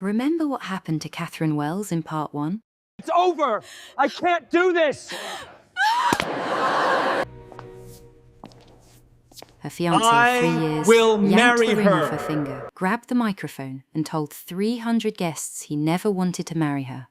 Remember what happened to Katherine Wells in part 1? It's over! I can't do this! Her fiancé of 3 years will yanked marry the ring her. off her finger, grabbed the microphone, and told 300 guests he never wanted to marry her.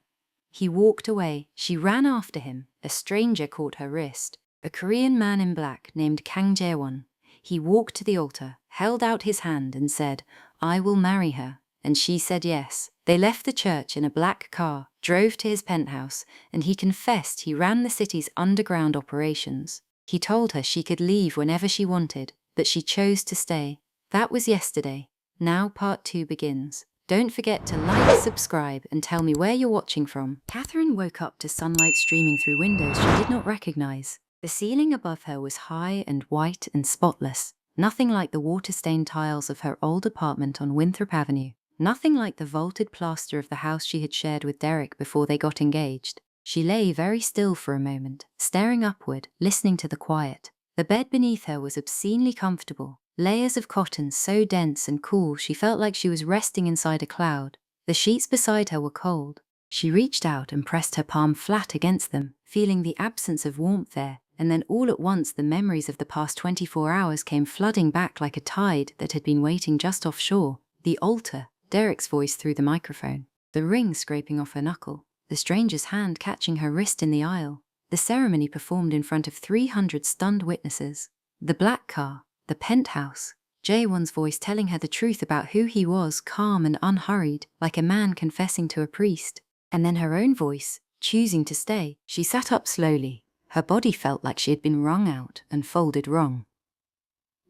He walked away. She ran after him. A stranger caught her wrist. A Korean man in black named Kang Jae-won. He walked to the altar, held out his hand and said, "I will marry her." And she said yes. They left the church in a black car, drove to his penthouse, and he confessed he ran the city's underground operations. He told her she could leave whenever she wanted, but she chose to stay. That was yesterday. Now part 2 begins. Don't forget to like, subscribe, and tell me where you're watching from. Katherine woke up to sunlight streaming through windows she did not recognize. The ceiling above her was high and white and spotless. Nothing like the water-stained tiles of her old apartment on Winthrop Avenue. Nothing like the vaulted plaster of the house she had shared with Derek before they got engaged. She lay very still for a moment, staring upward, listening to the quiet. The bed beneath her was obscenely comfortable. Layers of cotton so dense and cool she felt like she was resting inside a cloud. The sheets beside her were cold. She reached out and pressed her palm flat against them, feeling the absence of warmth there, and then all at once the memories of the past 24 hours came flooding back like a tide that had been waiting just offshore. The altar, Derek's voice through the microphone, the ring scraping off her knuckle, the stranger's hand catching her wrist in the aisle, the ceremony performed in front of 300 stunned witnesses, the black car, the penthouse, Jae-won's voice telling her the truth about who he was, calm and unhurried, like a man confessing to a priest, and then her own voice, choosing to stay. She sat up slowly. Her body felt like she had been wrung out and folded wrong.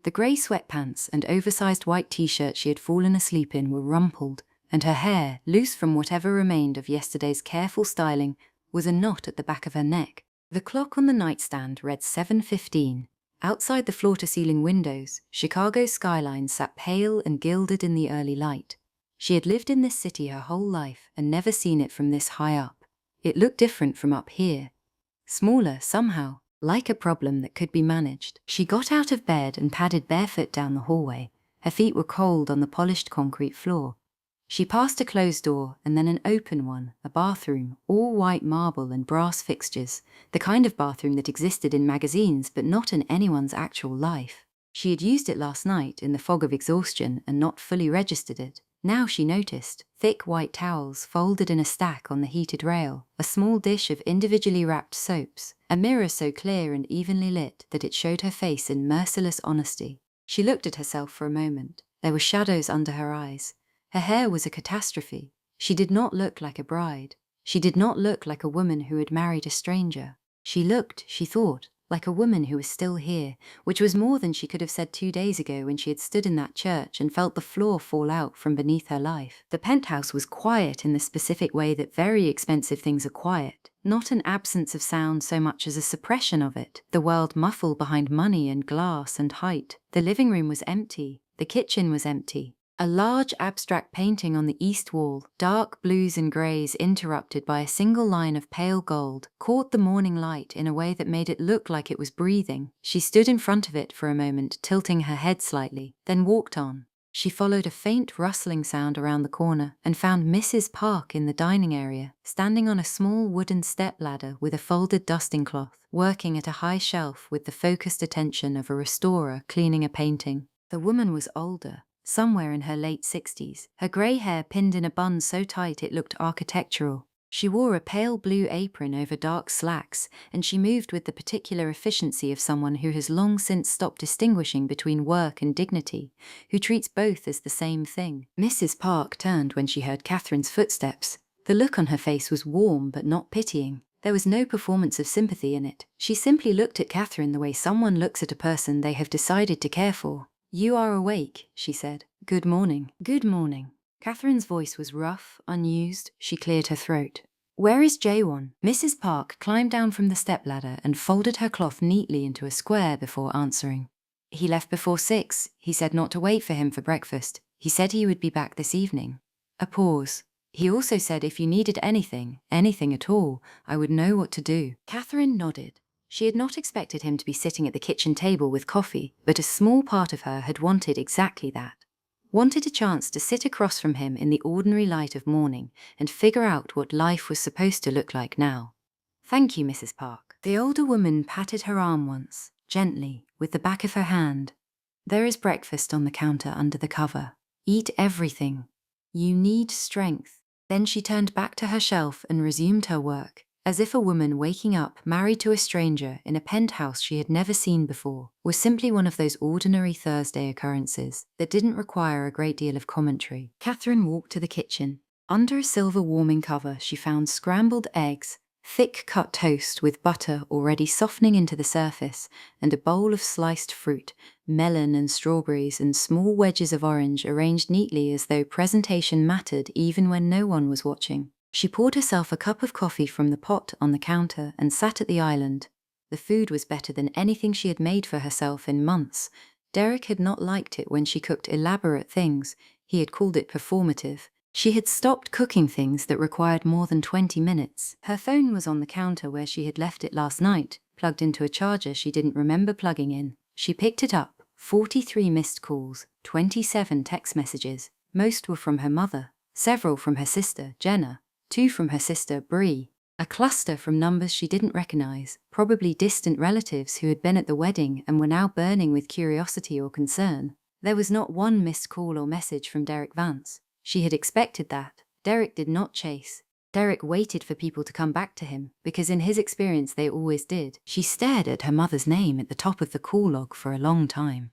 The grey sweatpants and oversized white t-shirt she had fallen asleep in were rumpled, and her hair, loose from whatever remained of yesterday's careful styling, was a knot at the back of her neck. The clock on the nightstand read 7:15. Outside the floor-to-ceiling windows, Chicago's skyline sat pale and gilded in the early light. She had lived in this city her whole life and never seen it from this high up. It looked different from up here. Smaller, somehow, like a problem that could be managed. She got out of bed and padded barefoot down the hallway. Her feet were cold on the polished concrete floor. She passed a closed door and then an open one, a bathroom, all white marble and brass fixtures, the kind of bathroom that existed in magazines but not in anyone's actual life. She had used it last night in the fog of exhaustion and not fully registered it. Now she noticed thick white towels folded in a stack on the heated rail, a small dish of individually wrapped soaps, a mirror so clear and evenly lit that it showed her face in merciless honesty. She looked at herself for a moment. There were shadows under her eyes. Her hair was a catastrophe. She did not look like a bride. She did not look like a woman who had married a stranger. She looked, she thought, like a woman who was still here, which was more than she could have said 2 days ago when she had stood in that church and felt the floor fall out from beneath her life. The penthouse was quiet in the specific way that very expensive things are quiet, not an absence of sound so much as a suppression of it. The world muffled behind money and glass and height. The living room was empty. The kitchen was empty. A large abstract painting on the east wall, dark blues and greys interrupted by a single line of pale gold, caught the morning light in a way that made it look like it was breathing. She stood in front of it for a moment, tilting her head slightly, then walked on. She followed a faint rustling sound around the corner and found Mrs. Park in the dining area, standing on a small wooden stepladder with a folded dusting cloth, working at a high shelf with the focused attention of a restorer cleaning a painting. The woman was older, somewhere in her late 60s, her grey hair pinned in a bun so tight it looked architectural. She wore a pale blue apron over dark slacks, and she moved with the particular efficiency of someone who has long since stopped distinguishing between work and dignity, who treats both as the same thing. Mrs. Park turned when she heard Katherine's footsteps. The look on her face was warm but not pitying. There was no performance of sympathy in it. She simply looked at Katherine the way someone looks at a person they have decided to care for. "You are awake," she said. "Good morning." "Good morning." Katherine's voice was rough, unused. She cleared her throat. "Where is Jae-won?" Mrs. Park climbed down from the stepladder and folded her cloth neatly into a square before answering. "He left before 6. He said not to wait for him for breakfast. He said he would be back this evening." A pause. "He also said if you needed anything at all, I would know what to do." Katherine nodded. She had not expected him to be sitting at the kitchen table with coffee, but a small part of her had wanted exactly that. wanted a chance to sit across from him in the ordinary light of morning and figure out what life was supposed to look like now. "Thank you, Mrs. Park." The older woman patted her arm once, gently, with the back of her hand. "There is breakfast on the counter under the cover. Eat everything. You need strength." Then she turned back to her shelf and resumed her work, as if a woman waking up married to a stranger in a penthouse she had never seen before was simply one of those ordinary Thursday occurrences that didn't require a great deal of commentary. Katherine walked to the kitchen. Under a silver warming cover, she found scrambled eggs, thick-cut toast with butter already softening into the surface, and a bowl of sliced fruit, melon and strawberries and small wedges of orange arranged neatly as though presentation mattered even when no one was watching. She poured herself a cup of coffee from the pot on the counter and sat at the island. The food was better than anything she had made for herself in months. Derek had not liked it when she cooked elaborate things. He had called it performative. She had stopped cooking things that required more than 20 minutes. Her phone was on the counter where she had left it last night, plugged into a charger she didn't remember plugging in. She picked it up. 43 missed calls, 27 text messages. Most were from her mother, several from her sister, Jenna, 2 from her sister, Bree, a cluster from numbers she didn't recognize, probably distant relatives who had been at the wedding and were now burning with curiosity or concern. There was not one missed call or message from Derek Vance. She had expected that. Derek did not chase. Derek waited for people to come back to him, because in his experience they always did. She stared at her mother's name at the top of the call log for a long time.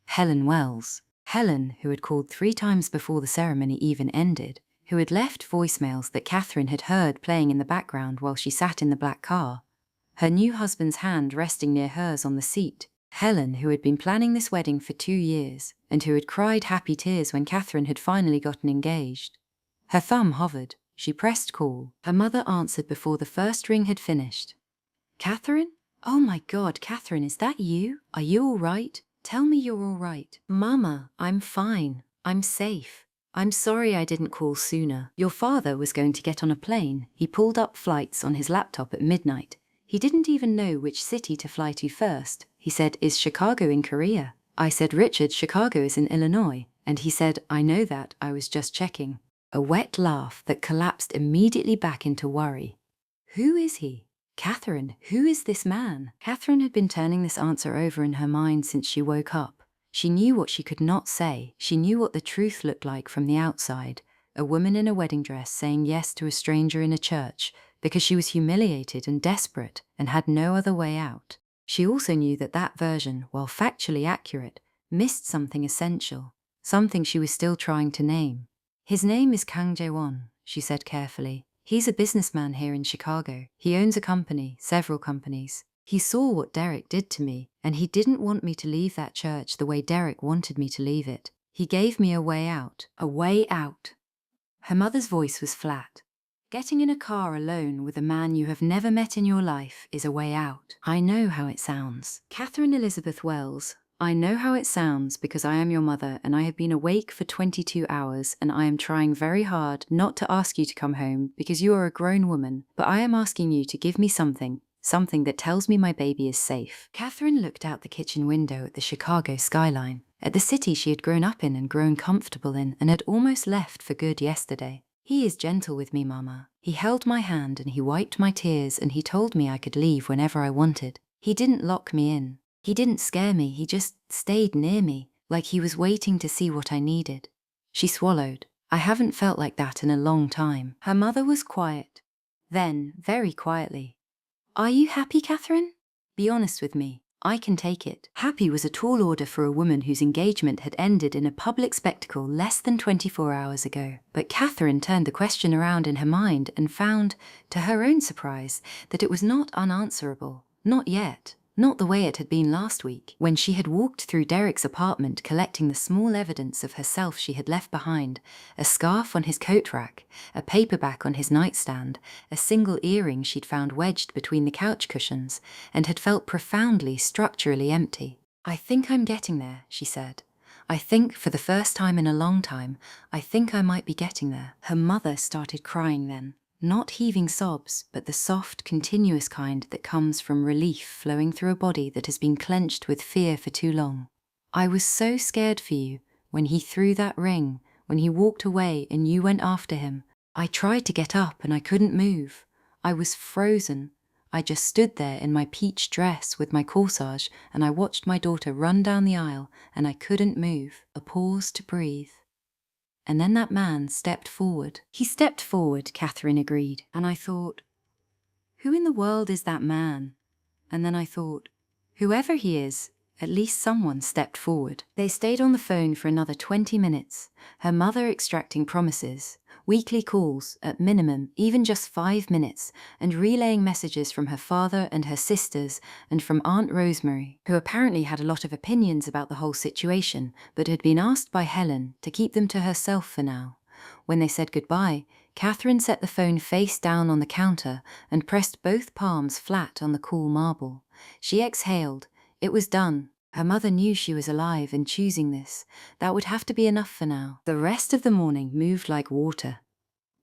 Helen Wells. Helen, who had called 3 times before the ceremony even ended, who had left voicemails that Katherine had heard playing in the background while she sat in the black car. Her new husband's hand resting near hers on the seat. Helen, who had been planning this wedding for 2 years, and who had cried happy tears when Katherine had finally gotten engaged. Her thumb hovered. She pressed call. Her mother answered before the first ring had finished. "Katherine? Oh my God, Katherine, is that you? Are you all right? Tell me you're all right." "Mama, I'm fine. I'm safe. I'm sorry I didn't call sooner. Your father was going to get on a plane. He pulled up flights on his laptop at midnight. He didn't even know which city to fly to first. He said, 'Is Chicago in Korea?' I said, 'Richard, Chicago is in Illinois.' And he said, 'I know that, I was just checking.'" A wet laugh that collapsed immediately back into worry. Who is he? Katherine, who is this man? Katherine had been turning this answer over in her mind since she woke up. She knew what she could not say. She knew what the truth looked like from the outside. A woman in a wedding dress saying yes to a stranger in a church because she was humiliated and desperate and had no other way out. She also knew that that version, while factually accurate, missed something essential, something she was still trying to name. "His name is Kang Jae-won," she said carefully. "He's a businessman here in Chicago. He owns a company, several companies. He saw what Derek did to me, and he didn't want me to leave that church the way Derek wanted me to leave it. He gave me a way out. A way out." Her mother's voice was flat. "Getting in a car alone with a man you have never met in your life is a way out. I know how it sounds. Katherine Elizabeth Wells, I know how it sounds because I am your mother and I have been awake for 22 hours and I am trying very hard not to ask you to come home because you are a grown woman, but I am asking you to give me something that tells me my baby is safe." Katherine looked out the kitchen window at the Chicago skyline, at the city she had grown up in and grown comfortable in and had almost left for good yesterday. "He is gentle with me, Mama. He held my hand and he wiped my tears and he told me I could leave whenever I wanted. He didn't lock me in. He didn't scare me, he just stayed near me, like he was waiting to see what I needed." She swallowed. "I haven't felt like that in a long time." Her mother was quiet. Then, very quietly, "Are you happy, Katherine? Be honest with me. I can take it." Happy was a tall order for a woman whose engagement had ended in a public spectacle less than 24 hours ago. But Katherine turned the question around in her mind and found, to her own surprise, that it was not unanswerable. Not yet. Not the way it had been last week, when she had walked through Derek's apartment collecting the small evidence of herself she had left behind, a scarf on his coat rack, a paperback on his nightstand, a single earring she'd found wedged between the couch cushions, and had felt profoundly, structurally empty. "I think I'm getting there," she said. "I think, for the first time in a long time, I think I might be getting there." Her mother started crying then. Not heaving sobs, but the soft, continuous kind that comes from relief flowing through a body that has been clenched with fear for too long. "I was so scared for you. when he threw that ring, when he walked away and you went after him. I tried to get up and I couldn't move. I was frozen. I just stood there in my peach dress with my corsage and I watched my daughter run down the aisle and I couldn't move. A pause to breathe. And then that man stepped forward. He stepped forward, Katherine agreed. And I thought, who in the world is that man? And then I thought, whoever he is, at least someone stepped forward. They stayed on the phone for another 20 minutes, her mother extracting promises, weekly calls, at minimum, even just 5 minutes, and relaying messages from her father and her sisters and from Aunt Rosemary, who apparently had a lot of opinions about the whole situation, but had been asked by Helen to keep them to herself for now. When they said goodbye, Katherine set the phone face down on the counter and pressed both palms flat on the cool marble. She exhaled. It was done. Her mother knew she was alive and choosing this. That would have to be enough for now. The rest of the morning moved like water.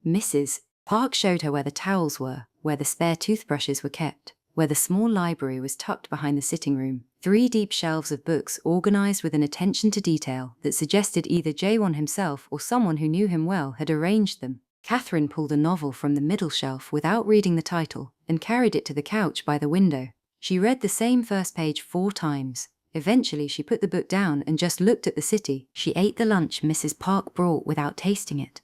Mrs. Park showed her where the towels were, where the spare toothbrushes were kept, where the small library was tucked behind the sitting room. 3 deep shelves of books organized with an attention to detail that suggested either Jae-won himself or someone who knew him well had arranged them. Katherine pulled a novel from the middle shelf without reading the title and carried it to the couch by the window. She read the same first page 4 times. Eventually she put the book down and just looked at the city. She ate the lunch Mrs. Park brought without tasting it.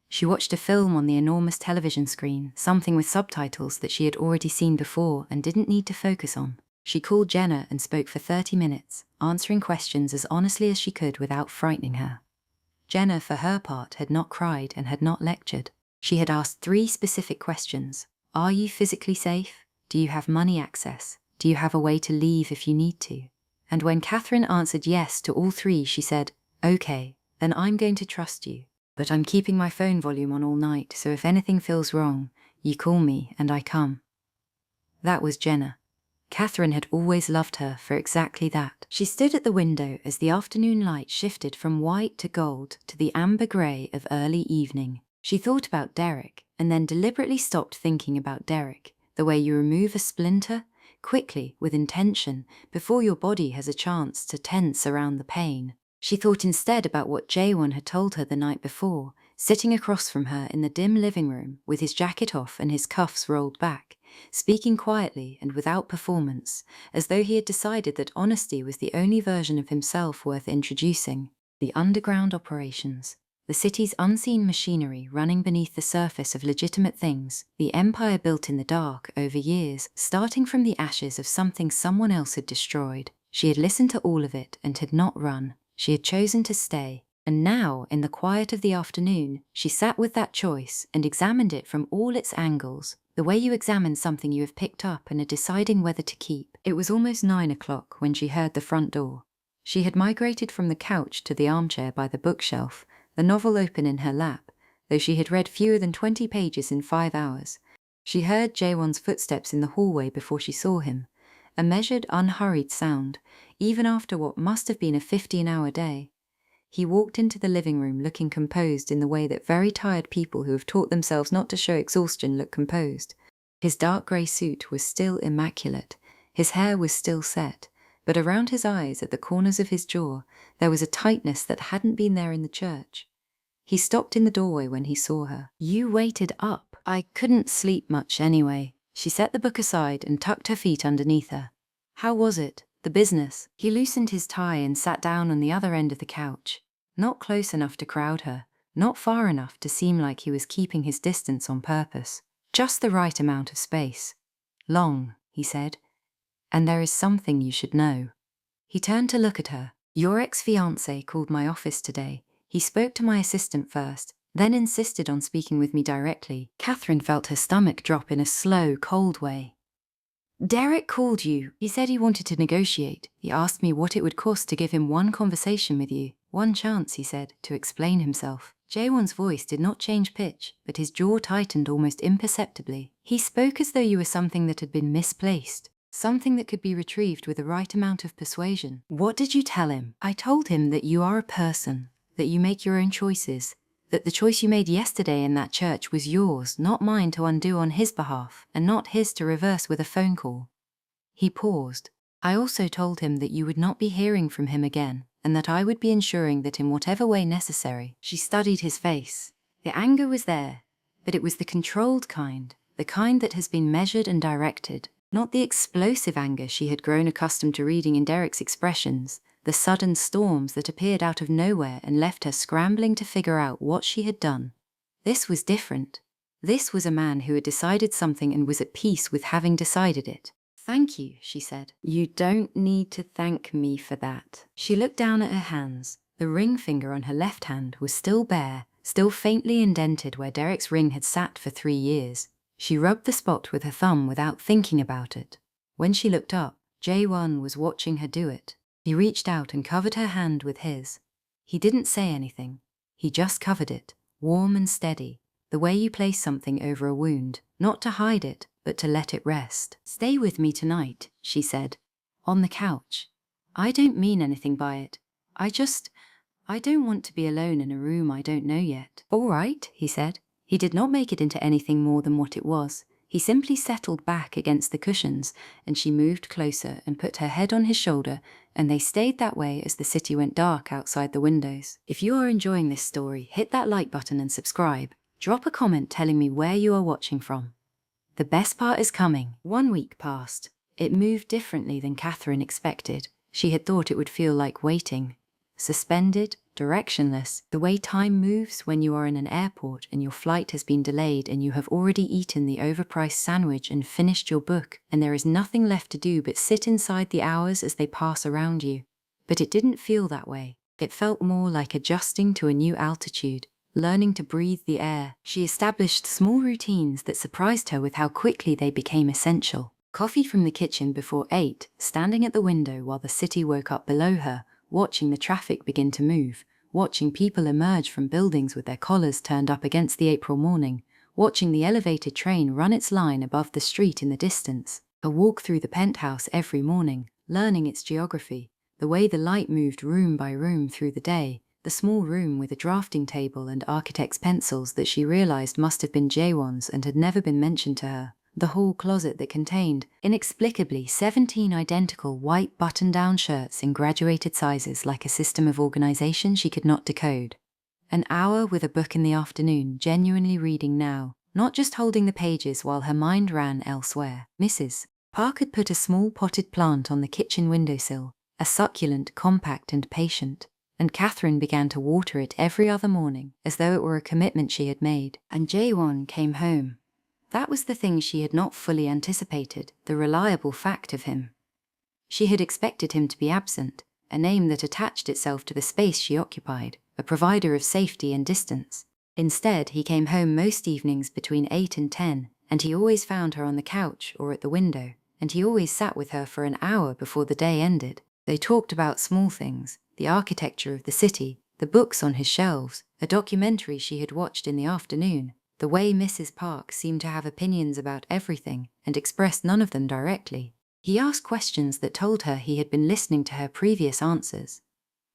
She watched a film on the enormous television screen, something with subtitles that she had already seen before and didn't need to focus on. She called Jenna and spoke for 30 minutes, answering questions as honestly as she could without frightening her. Jenna, for her part, had not cried and had not lectured. She had asked 3 specific questions. Are you physically safe? Do you have money access? Do you have a way to leave if you need to? And when Katherine answered yes to all 3, she said, okay, then I'm going to trust you. But I'm keeping my phone volume on all night, so if anything feels wrong, you call me and I come. That was Jenna. Katherine had always loved her for exactly that. She stood at the window as the afternoon light shifted from white to gold to the amber grey of early evening. She thought about Derek, and then deliberately stopped thinking about Derek, the way you remove a splinter, quickly, with intention, before your body has a chance to tense around the pain. She thought instead about what Jae-won had told her the night before, sitting across from her in the dim living room with his jacket off and his cuffs rolled back, speaking quietly and without performance, as though he had decided that honesty was the only version of himself worth introducing. The underground operations, the city's unseen machinery running beneath the surface of legitimate things, the empire built in the dark over years, starting from the ashes of something someone else had destroyed. She had listened to all of it and had not run. She had chosen to stay, and now, in the quiet of the afternoon, she sat with that choice and examined it from all its angles, the way you examine something you have picked up and are deciding whether to keep. It was almost 9 o'clock when she heard the front door. She had migrated from the couch to the armchair by the bookshelf, the novel open in her lap, though she had read fewer than 20 pages in 5 hours. She heard Jae-won's footsteps in the hallway before she saw him, a measured, unhurried sound, even after what must have been a 15-hour day. He walked into the living room looking composed in the way that very tired people who have taught themselves not to show exhaustion look composed. His dark grey suit was still immaculate, his hair was still set, but around his eyes, at the corners of his jaw, there was a tightness that hadn't been there in the church. He stopped in the doorway when he saw her. You waited up. I couldn't sleep much anyway. She set the book aside and tucked her feet underneath her. How was it? The business? He loosened his tie and sat down on the other end of the couch. Not close enough to crowd her, not far enough to seem like he was keeping his distance on purpose. Just the right amount of space. Long, he said. And there is something you should know. He turned to look at her. Your ex-fiancé called my office today. He spoke to my assistant first, then insisted on speaking with me directly. Katherine felt her stomach drop in a slow, cold way. Derek called you. He said he wanted to negotiate. He asked me what it would cost to give him one conversation with you. One chance, he said, to explain himself. Jae-won's voice did not change pitch, but his jaw tightened almost imperceptibly. He spoke as though you were something that had been misplaced, something that could be retrieved with the right amount of persuasion. What did you tell him? I told him that you are a person, that you make your own choices, that the choice you made yesterday in that church was yours, not mine to undo on his behalf, and not his to reverse with a phone call. He paused. I also told him that you would not be hearing from him again, and that I would be ensuring that in whatever way necessary. She studied his face. The anger was there, but it was the controlled kind, the kind that has been measured and directed, not the explosive anger she had grown accustomed to reading in Derek's expressions, the sudden storms that appeared out of nowhere and left her scrambling to figure out what she had done. This was different. This was a man who had decided something and was at peace with having decided it. "Thank you," she said. "You don't need to thank me for that." She looked down at her hands. The ring finger on her left hand was still bare, still faintly indented where Derek's ring had sat for 3 years. She rubbed the spot with her thumb without thinking about it. When she looked up, Jae-won was watching her do it. He reached out and covered her hand with his. He didn't say anything. He just covered it, warm and steady, the way you place something over a wound, not to hide it, but to let it rest. "Stay with me tonight," she said, "on the couch. I don't mean anything by it. I don't want to be alone in a room I don't know yet." "All right," he said. He did not make it into anything more than what it was. He simply settled back against the cushions, and she moved closer and put her head on his shoulder, and they stayed that way as the city went dark outside the windows. If you are enjoying this story, hit that like button and subscribe. Drop a comment telling me where you are watching from. The best part is coming. 1 week passed. It moved differently than Katherine expected. She had thought it would feel like waiting. Suspended, directionless, the way time moves when you are in an airport and your flight has been delayed and you have already eaten the overpriced sandwich and finished your book, and there is nothing left to do but sit inside the hours as they pass around you. But it didn't feel that way. It felt more like adjusting to a new altitude, learning to breathe the air. She established small routines that surprised her with how quickly they became essential. Coffee from the kitchen before 8, standing at the window while the city woke up below her, watching the traffic begin to move, watching people emerge from buildings with their collars turned up against the April morning, watching the elevated train run its line above the street in the distance, a walk through the penthouse every morning, learning its geography, the way the light moved room by room through the day, the small room with a drafting table and architect's pencils that she realized must have been Jae-won's and had never been mentioned to her, the hall closet that contained, inexplicably, 17 identical white button-down shirts in graduated sizes like a system of organization she could not decode. An hour with a book in the afternoon, genuinely reading now, not just holding the pages while her mind ran elsewhere. Mrs. Park had put a small potted plant on the kitchen windowsill, a succulent, compact and patient, and Katherine began to water it every other morning, as though it were a commitment she had made. And Jae-won came home. That was the thing she had not fully anticipated, the reliable fact of him. She had expected him to be absent, a name that attached itself to the space she occupied, a provider of safety and distance. Instead, he came home most evenings between 8 and 10, and he always found her on the couch or at the window, and he always sat with her for an hour before the day ended. They talked about small things, the architecture of the city, the books on his shelves, a documentary she had watched in the afternoon, the way Mrs. Park seemed to have opinions about everything and expressed none of them directly. He asked questions that told her he had been listening to her previous answers.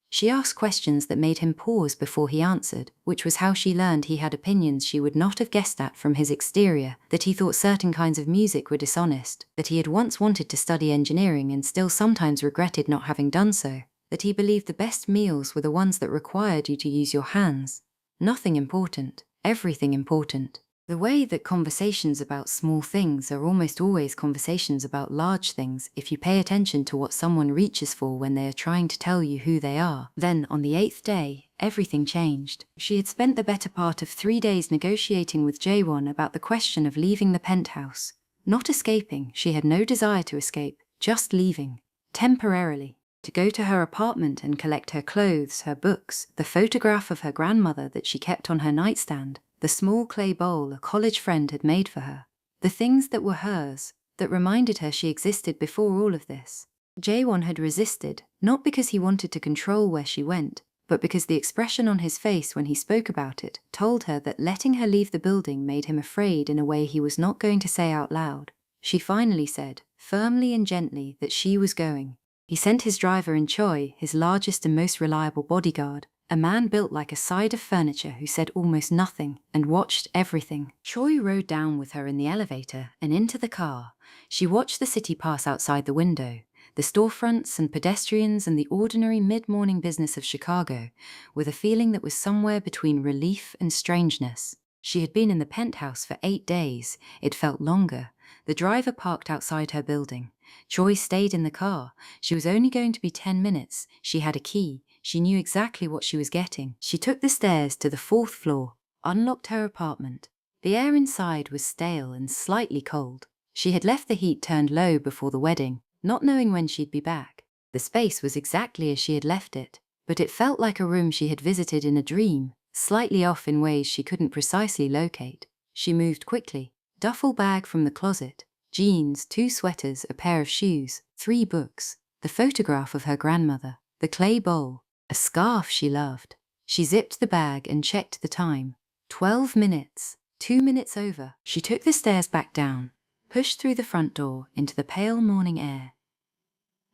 She asked questions that made him pause before he answered, which was how she learned he had opinions she would not have guessed at from his exterior, that he thought certain kinds of music were dishonest, that he had once wanted to study engineering and still sometimes regretted not having done so, that he believed the best meals were the ones that required you to use your hands. Nothing important. Everything important. The way that conversations about small things are almost always conversations about large things if you pay attention to what someone reaches for when they are trying to tell you who they are. Then, on the 8th day, everything changed. She had spent the better part of 3 days negotiating with Jae-won about the question of leaving the penthouse. Not escaping, she had no desire to escape, just leaving. Temporarily. To go to her apartment and collect her clothes, her books, the photograph of her grandmother that she kept on her nightstand, the small clay bowl a college friend had made for her. The things that were hers, that reminded her she existed before all of this. Jae-won had resisted, not because he wanted to control where she went, but because the expression on his face when he spoke about it told her that letting her leave the building made him afraid in a way he was not going to say out loud. She finally said, firmly and gently, that she was going. He sent his driver in Choi, his largest and most reliable bodyguard, a man built like a side of furniture who said almost nothing and watched everything. Choi rode down with her in the elevator and into the car. She watched the city pass outside the window. the storefronts and pedestrians and the ordinary mid-morning business of Chicago, with a feeling that was somewhere between relief and strangeness. She had been in the penthouse for 8 days. It felt longer. The driver parked outside her building. Choi stayed in the car. She was only going to be 10 minutes. She had a key. She knew exactly what she was getting. She took the stairs to the 4th floor, unlocked her apartment. The air inside was stale and slightly cold. She had left the heat turned low before the wedding, not knowing when she'd be back. The space was exactly as she had left it, but it felt like a room she had visited in a dream, slightly off in ways she couldn't precisely locate. She moved quickly. Duffel bag from the closet, jeans, 2 sweaters, a pair of shoes, 3 books, the photograph of her grandmother, the clay bowl, a scarf she loved. She zipped the bag and checked the time. 12 minutes, 2 minutes over. She took the stairs back down, pushed through the front door into the pale morning air,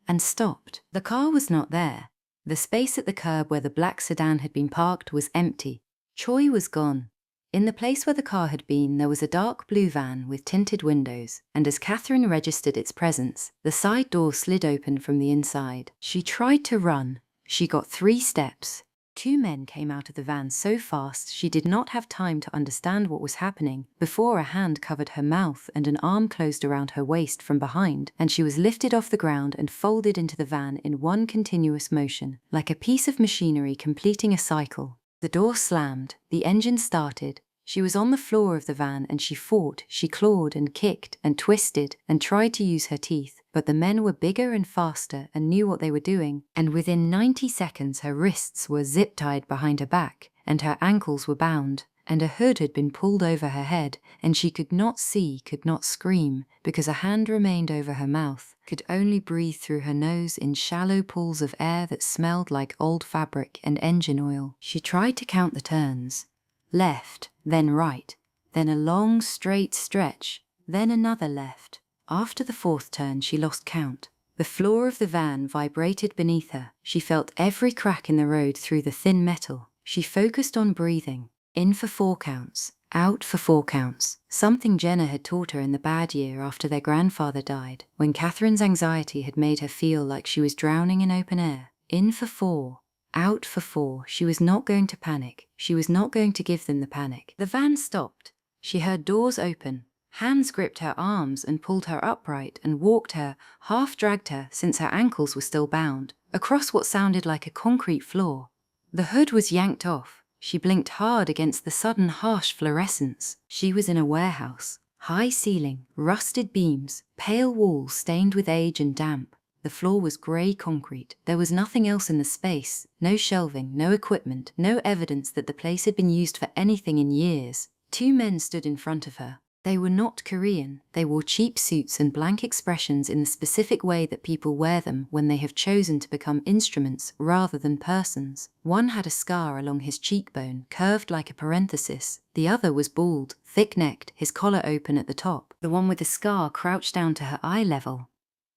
and stopped. The car was not there. The space at the curb where the black sedan had been parked was empty. Choi was gone. In the place where the car had been, there was a dark blue van with tinted windows, and as Katherine registered its presence, the side door slid open from the inside. She tried to run. She got 3 steps. 2 men came out of the van so fast she did not have time to understand what was happening before a hand covered her mouth and an arm closed around her waist from behind, and she was lifted off the ground and folded into the van in one continuous motion, like a piece of machinery completing a cycle. The door slammed, the engine started. She was on the floor of the van and she fought, she clawed and kicked and twisted and tried to use her teeth, but the men were bigger and faster and knew what they were doing, and within 90 seconds her wrists were zip-tied behind her back and her ankles were bound, and a hood had been pulled over her head, and she could not see, could not scream, because a hand remained over her mouth, could only breathe through her nose in shallow pools of air that smelled like old fabric and engine oil. She tried to count the turns. Left, then right, then a long straight stretch, then another left. After the 4th turn she lost count. The floor of the van vibrated beneath her. She felt every crack in the road through the thin metal. She focused on breathing. In for 4 counts, out for 4 counts. Something Jenna had taught her in the bad year after their grandfather died, when Catherine's anxiety had made her feel like she was drowning in open air. In for 4. Out for 4. She was not going to panic. She was not going to give them the panic. The van stopped. She heard doors open. Hands gripped her arms and pulled her upright and walked her, half dragged her, since her ankles were still bound, across what sounded like a concrete floor. The hood was yanked off. She blinked hard against the sudden harsh fluorescence. She was in a warehouse. High ceiling, rusted beams, pale walls stained with age and damp. The floor was grey concrete. There was nothing else in the space. No shelving, no equipment, no evidence that the place had been used for anything in years. 2 men stood in front of her. They were not Korean. They wore cheap suits and blank expressions in the specific way that people wear them when they have chosen to become instruments rather than persons. One had a scar along his cheekbone, curved like a parenthesis. The other was bald, thick-necked, his collar open at the top. The one with the scar crouched down to her eye level.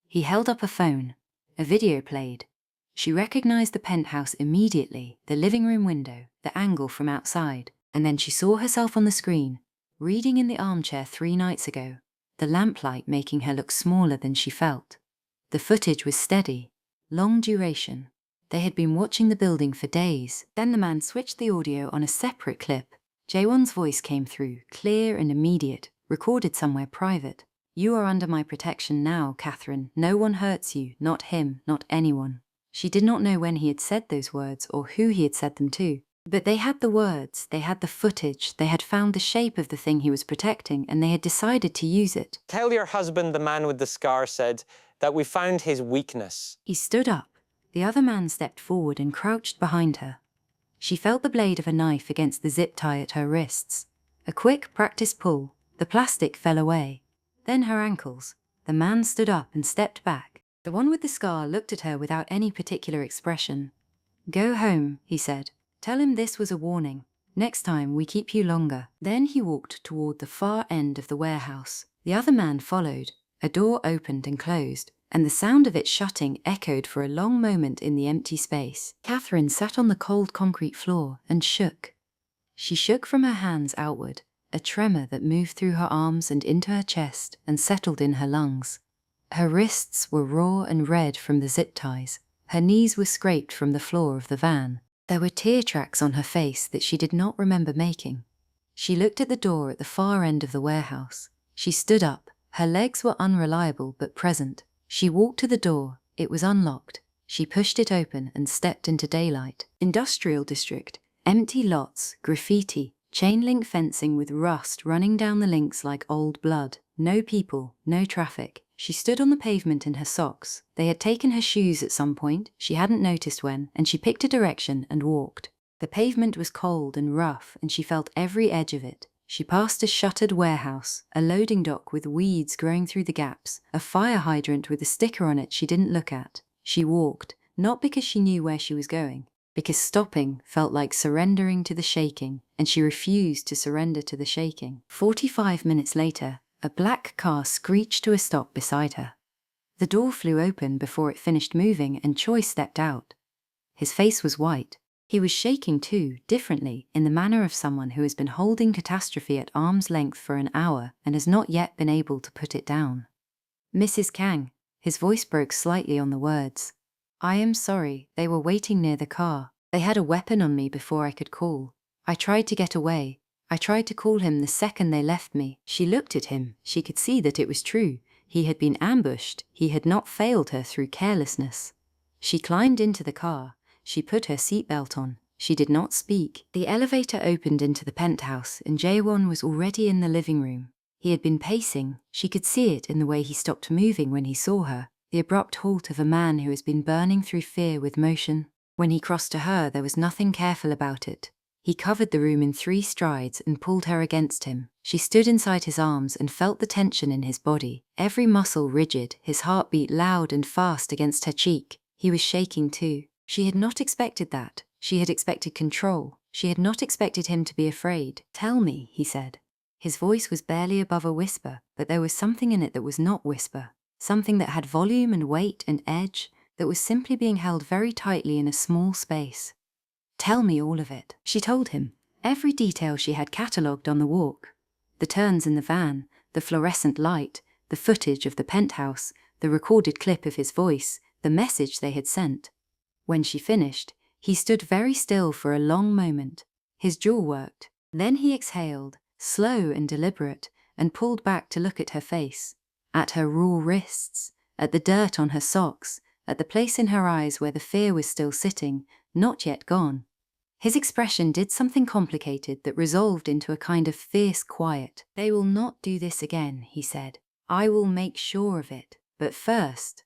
He held up a phone. A video played. She recognized the penthouse immediately, the living room window, the angle from outside, and then she saw herself on the screen, reading in the armchair 3 nights ago, the lamplight making her look smaller than she felt. The footage was steady, long duration. They had been watching the building for days. Then the man switched the audio on a separate clip. Jae-won's voice came through, clear and immediate, recorded somewhere private. "You are under my protection now, Katherine. No one hurts you, not him, not anyone." She did not know when he had said those words or who he had said them to. But they had the words, they had the footage, they had found the shape of the thing he was protecting, and they had decided to use it. "Tell your husband," the man with the scar said, "that we found his weakness." He stood up. The other man stepped forward and crouched behind her. She felt the blade of a knife against the zip tie at her wrists. A quick, practiced pull. The plastic fell away. Then her ankles. The man stood up and stepped back. The one with the scar looked at her without any particular expression. "Go home," he said. "Tell him this was a warning. Next time we keep you longer." Then he walked toward the far end of the warehouse. The other man followed. A door opened and closed, and the sound of it shutting echoed for a long moment in the empty space. Katherine sat on the cold concrete floor and shook. She shook from her hands outward, a tremor that moved through her arms and into her chest and settled in her lungs. Her wrists were raw and red from the zip ties. Her knees were scraped from the floor of the van. There were tear tracks on her face that she did not remember making. She looked at the door at the far end of the warehouse. She stood up. Her legs were unreliable but present. She walked to the door. It was unlocked. She pushed it open and stepped into daylight. Industrial district. Empty lots, graffiti, chain-link fencing with rust running down the links like old blood. No people, no traffic. She stood on the pavement in her socks. They had taken her shoes at some point, she hadn't noticed when, and she picked a direction and walked. The pavement was cold and rough, and she felt every edge of it. She passed a shuttered warehouse, a loading dock with weeds growing through the gaps, a fire hydrant with a sticker on it she didn't look at. She walked, not because she knew where she was going, because stopping felt like surrendering to the shaking, and she refused to surrender to the shaking. 45 minutes later, a black car screeched to a stop beside her. The door flew open before it finished moving, and Choi stepped out. His face was white. He was shaking too, differently, in the manner of someone who has been holding catastrophe at arm's length for an hour and has not yet been able to put it down. "Mrs. Kang," his voice broke slightly on the words. "I am sorry, they were waiting near the car. They had a weapon on me before I could call. I tried to get away. I tried to call him the second they left me." She looked at him. She could see that it was true. He had been ambushed. He had not failed her through carelessness. She climbed into the car. She put her seatbelt on. She did not speak. The elevator opened into the penthouse, and Jae-won was already in the living room. He had been pacing. She could see it in the way he stopped moving when he saw her, the abrupt halt of a man who has been burning through fear with motion. When he crossed to her, there was nothing careful about it. He covered the room in 3 strides and pulled her against him. She stood inside his arms and felt the tension in his body, every muscle rigid, his heartbeat loud and fast against her cheek. He was shaking too. She had not expected that. She had expected control. She had not expected him to be afraid. "Tell me," he said. His voice was barely above a whisper, but there was something in it that was not whisper, something that had volume and weight and edge, that was simply being held very tightly in a small space. "Tell me all of it." She told him, every detail she had catalogued on the walk. The turns in the van, the fluorescent light, the footage of the penthouse, the recorded clip of his voice, the message they had sent. When she finished, he stood very still for a long moment. His jaw worked. Then he exhaled, slow and deliberate, and pulled back to look at her face, at her raw wrists, at the dirt on her socks, at the place in her eyes where the fear was still sitting, not yet gone. His expression did something complicated that resolved into a kind of fierce quiet. "They will not do this again," he said. "I will make sure of it. But first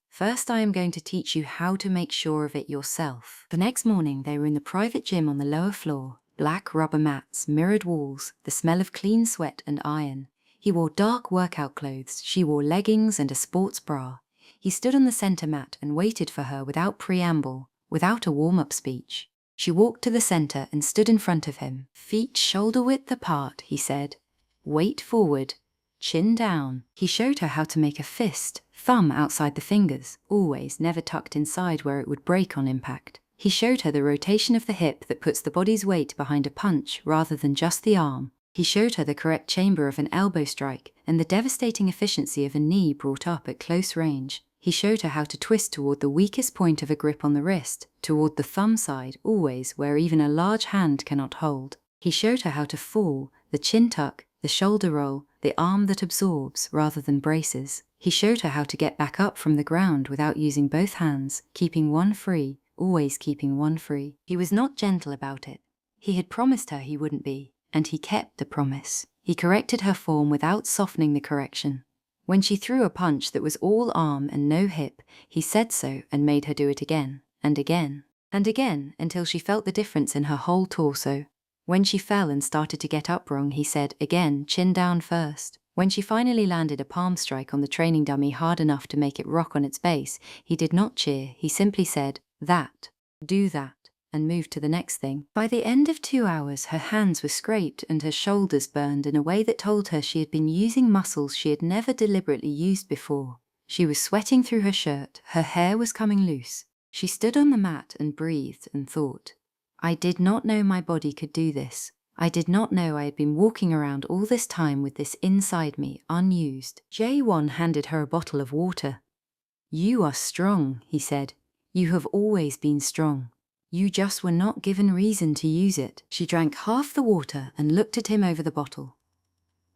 I am going to teach you how to make sure of it yourself." The next morning they were in the private gym on the lower floor. Black rubber mats, mirrored walls, the smell of clean sweat and iron. He wore dark workout clothes. She wore leggings and a sports bra. He stood on the center mat and waited for her without preamble, without a warm-up speech. She walked to the center and stood in front of him. "Feet shoulder-width apart," he said. "Weight forward. Chin down." He showed her how to make a fist, thumb outside the fingers, always, never tucked inside where it would break on impact. He showed her the rotation of the hip that puts the body's weight behind a punch rather than just the arm. He showed her the correct chamber of an elbow strike and the devastating efficiency of a knee brought up at close range. He showed her how to twist toward the weakest point of a grip on the wrist, toward the thumb side, always, where even a large hand cannot hold. He showed her how to fall, the chin tuck, the shoulder roll, the arm that absorbs rather than braces. He showed her how to get back up from the ground without using both hands, keeping one free, always keeping one free. He was not gentle about it. He had promised her he wouldn't be, and he kept the promise. He corrected her form without softening the correction. When she threw a punch that was all arm and no hip, he said so and made her do it again, and again, and again, until she felt the difference in her whole torso. When she fell and started to get up wrong, he said, again, chin down first. When she finally landed a palm strike on the training dummy hard enough to make it rock on its base, he did not cheer, he simply said, "That, do that," and moved to the next thing. By the end of 2 hours, her hands were scraped and her shoulders burned in a way that told her she had been using muscles she had never deliberately used before. She was sweating through her shirt, her hair was coming loose. She stood on the mat and breathed and thought, "I did not know my body could do this. I did not know I had been walking around all this time with this inside me, unused." Jae-won handed her a bottle of water. You are strong, he said. You have always been strong. You just were not given reason to use it. She drank half the water and looked at him over the bottle.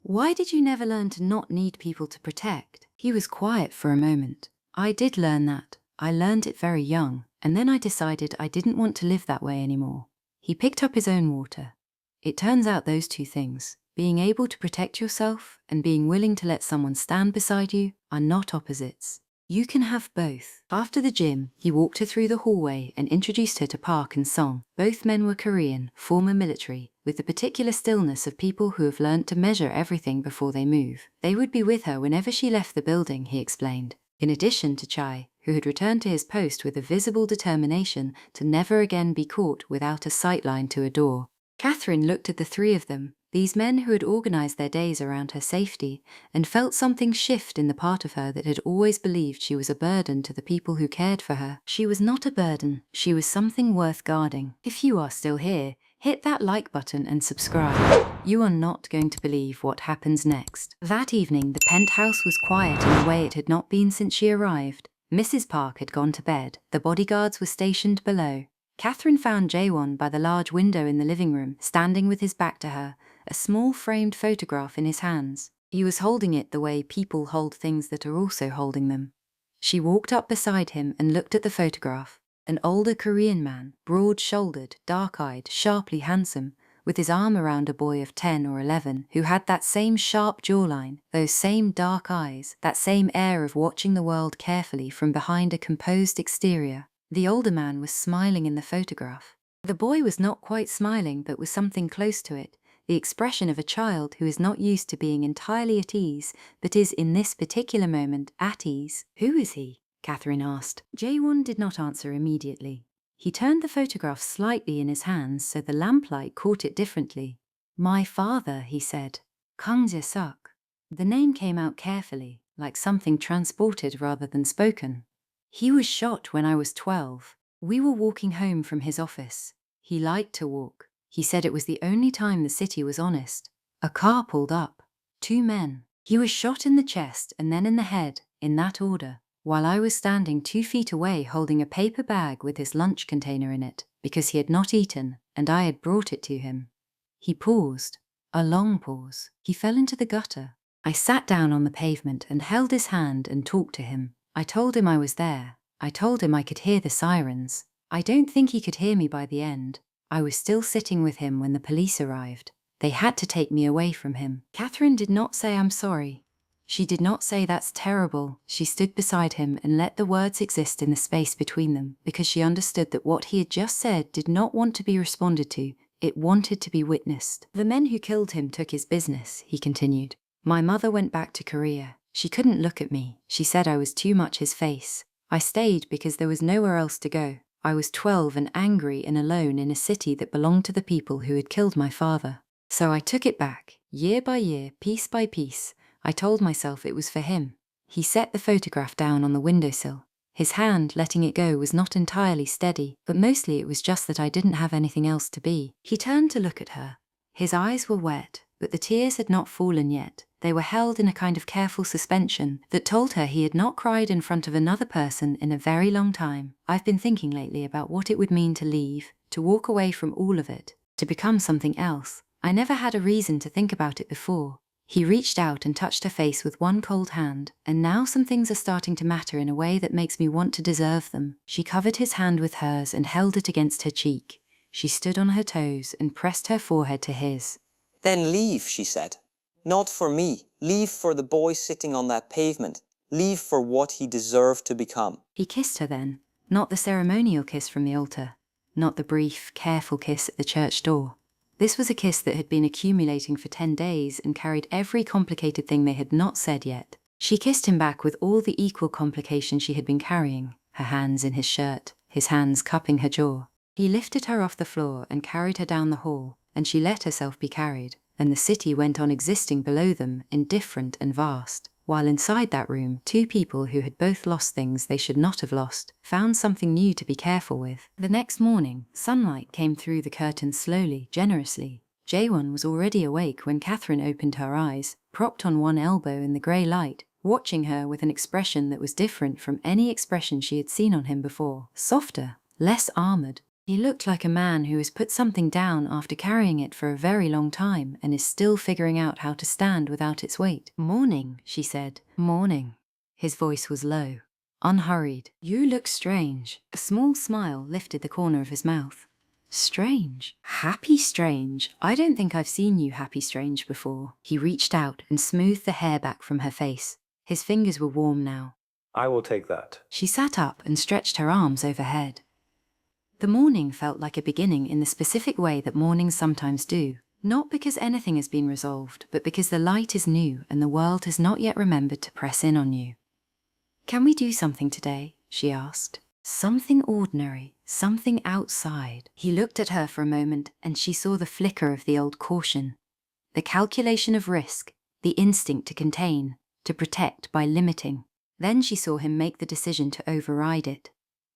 Why did you never learn to not need people to protect? He was quiet for a moment. I did learn that. I learned it very young, and then I decided I didn't want to live that way anymore. He picked up his own water. It turns out those two things, being able to protect yourself and being willing to let someone stand beside you, are not opposites. You can have both. After the gym, he walked her through the hallway and introduced her to Park and Song. Both men were Korean, former military, with the particular stillness of people who have learnt to measure everything before they move. They would be with her whenever she left the building, he explained. In addition to Chai, who had returned to his post with a visible determination to never again be caught without a sightline to a door. Katherine looked at the three of them, these men who had organized their days around her safety, and felt something shift in the part of her that had always believed she was a burden to the people who cared for her. She was not a burden, she was something worth guarding. If you are still here, hit that like button and subscribe. You are not going to believe what happens next. That evening, the penthouse was quiet in a way it had not been since she arrived. Mrs. Park had gone to bed. The bodyguards were stationed below. Katherine found Jae-won by the large window in the living room, standing with his back to her, a small framed photograph in his hands. He was holding it the way people hold things that are also holding them. She walked up beside him and looked at the photograph. An older Korean man, broad-shouldered, dark-eyed, sharply handsome, with his arm around a boy of 10 or 11 who had that same sharp jawline, those same dark eyes, that same air of watching the world carefully from behind a composed exterior. The older man was smiling in the photograph. The boy was not quite smiling, but was something close to it, the expression of a child who is not used to being entirely at ease, but is in this particular moment at ease. Who is he? Katherine asked. Jae-won did not answer immediately. He turned the photograph slightly in his hands so the lamplight caught it differently. My father, he said. Kang Jae-won. The name came out carefully, like something transported rather than spoken. He was shot when I was 12. We were walking home from his office. He liked to walk. He said it was the only time the city was honest. A car pulled up. 2 men. He was shot in the chest and then in the head, in that order, while I was standing 2 feet away holding a paper bag with his lunch container in it, because he had not eaten, and I had brought it to him. He paused. A long pause. He fell into the gutter. I sat down on the pavement and held his hand and talked to him. I told him I was there. I told him I could hear the sirens. I don't think he could hear me by the end. I was still sitting with him when the police arrived. They had to take me away from him. Katherine did not say I'm sorry. She did not say that's terrible. She stood beside him and let the words exist in the space between them, because she understood that what he had just said did not want to be responded to. It wanted to be witnessed. The men who killed him took his business, he continued. My mother went back to Korea. She couldn't look at me. She said I was too much his face. I stayed because there was nowhere else to go. I was 12 and angry and alone in a city that belonged to the people who had killed my father. So I took it back, year by year, piece by piece. I told myself it was for him. He set the photograph down on the windowsill. His hand, letting it go, was not entirely steady, but mostly it was just that I didn't have anything else to be. He turned to look at her. His eyes were wet, but the tears had not fallen yet. They were held in a kind of careful suspension that told her he had not cried in front of another person in a very long time. I've been thinking lately about what it would mean to leave, to walk away from all of it, to become something else. I never had a reason to think about it before. He reached out and touched her face with one cold hand, and now some things are starting to matter in a way that makes me want to deserve them. She covered his hand with hers and held it against her cheek. She stood on her toes and pressed her forehead to his. Then leave, she said. Not for me. Leave for the boy sitting on that pavement. Leave for what he deserved to become. He kissed her then, not the ceremonial kiss from the altar, not the brief, careful kiss at the church door. This was a kiss that had been accumulating for 10 days and carried every complicated thing they had not said yet. She kissed him back with all the equal complication she had been carrying, her hands in his shirt, his hands cupping her jaw. He lifted her off the floor and carried her down the hall, and she let herself be carried, and the city went on existing below them, indifferent and vast, while inside that room 2 people who had both lost things they should not have lost, found something new to be careful with. The next morning, sunlight came through the curtains slowly, generously. Jae-won was already awake when Katherine opened her eyes, propped on one elbow in the grey light, watching her with an expression that was different from any expression she had seen on him before. Softer, less armored. He looked like a man who has put something down after carrying it for a very long time and is still figuring out how to stand without its weight. "Morning," she said. "Morning." His voice was low, unhurried. "You look strange." A small smile lifted the corner of his mouth. "Strange? Happy strange? I don't think I've seen you happy strange before." He reached out and smoothed the hair back from her face. His fingers were warm now. I will take that. She sat up and stretched her arms overhead. The morning felt like a beginning in the specific way that mornings sometimes do. Not because anything has been resolved, but because the light is new and the world has not yet remembered to press in on you. "Can we do something today?" she asked. "Something ordinary, something outside." He looked at her for a moment and she saw the flicker of the old caution. The calculation of risk, the instinct to contain, to protect by limiting. Then she saw him make the decision to override it.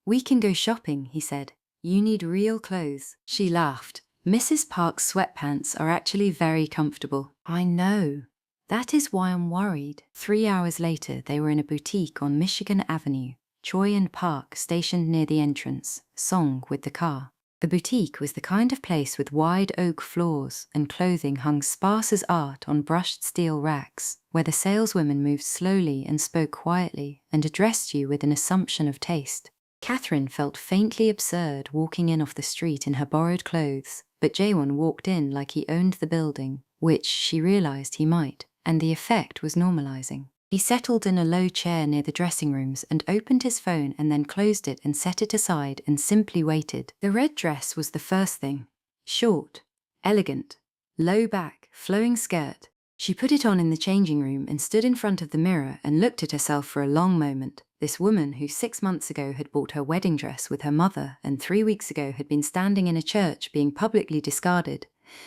"We can go shopping," he said. "You need real clothes." She laughed. "Mrs. Park's sweatpants are actually very comfortable." "I know. That is why I'm worried." 3 hours later, they were in a boutique on Michigan Avenue, Choi and Park stationed near the entrance, Song with the car. The boutique was the kind of place with wide oak floors and clothing hung sparse as art on brushed steel racks, where the saleswomen moved slowly and spoke quietly and addressed you with an assumption of taste. Katherine felt faintly absurd walking in off the street in her borrowed clothes, but Jae-won walked in like he owned the building, which she realized he might, and the effect was normalizing. He settled in a low chair near the dressing rooms and opened his phone and then closed it and set it aside and simply waited. The red dress was the first thing. Short, elegant, low back, flowing skirt. She put it on in the changing room and stood in front of the mirror and looked at herself for a long moment. This woman who 6 months ago had bought her wedding dress with her mother and 3 weeks ago had been standing in a church being publicly discarded,